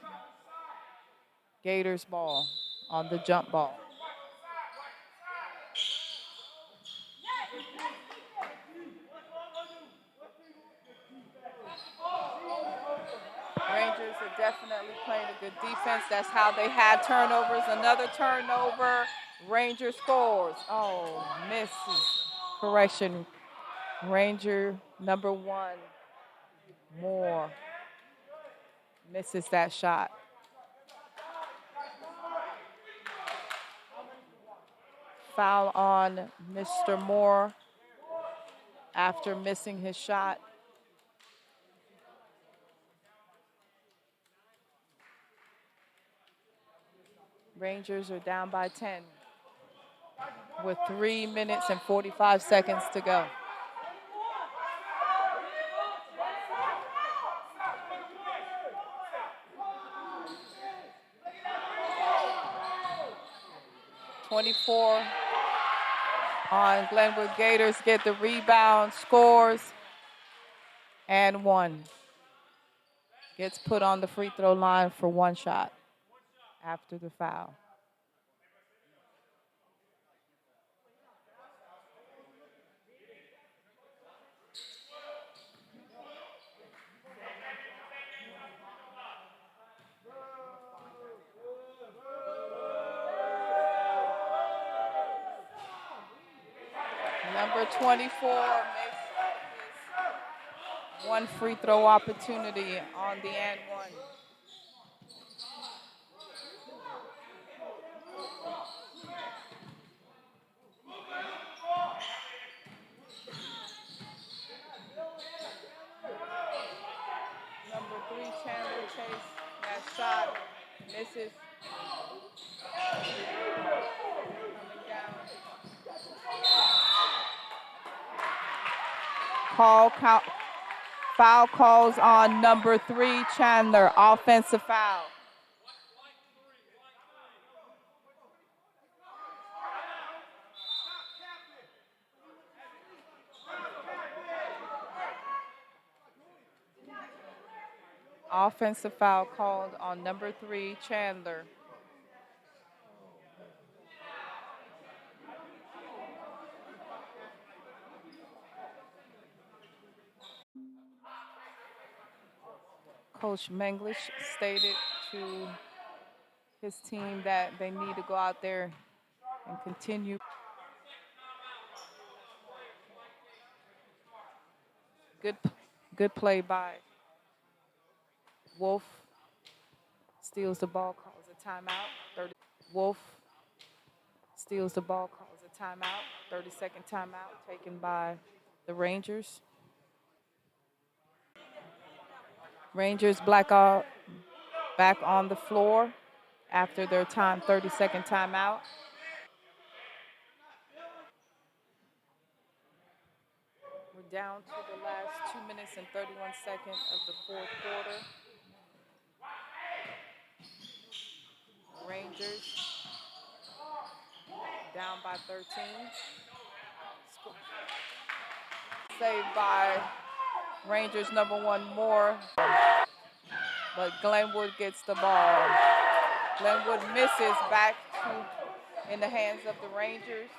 Gators ball on the jump ball. Rangers are definitely playing a good defense. That's how they had turnovers. Another turnover. Ranger scores. Oh, misses. Correction. Ranger number 1, Moore, misses that shot. Foul on Mr. Moore after missing his shot. Rangers are down by 10 with 3 minutes and 45 seconds to go. .24 on Glenwood Gators, get the rebound, scores, and 1. Gets put on the free throw line for 1 shot after the foul. Number 24 makes his 1 free throw opportunity on the and 1. Number 3, Chandler Chase, that shot misses. Coming down. Foul calls on number 3, Chandler, offensive foul. Offensive foul called on number 3, Chandler. Coach Menglish stated to his team that they need to go out there and continue. Good, good play by Wolf. Steals the ball, calls a timeout. 30. Wolf steals the ball, calls a timeout. 30-second timeout taken by the Rangers. Rangers back on the floor after their 30-second timeout. We're down to the last 2 minutes and 31 seconds of the fourth quarter. Rangers down by 13. Saved by Rangers #1 Moore, but Glenwood gets the ball. Glenwood misses back in the hands of the Rangers.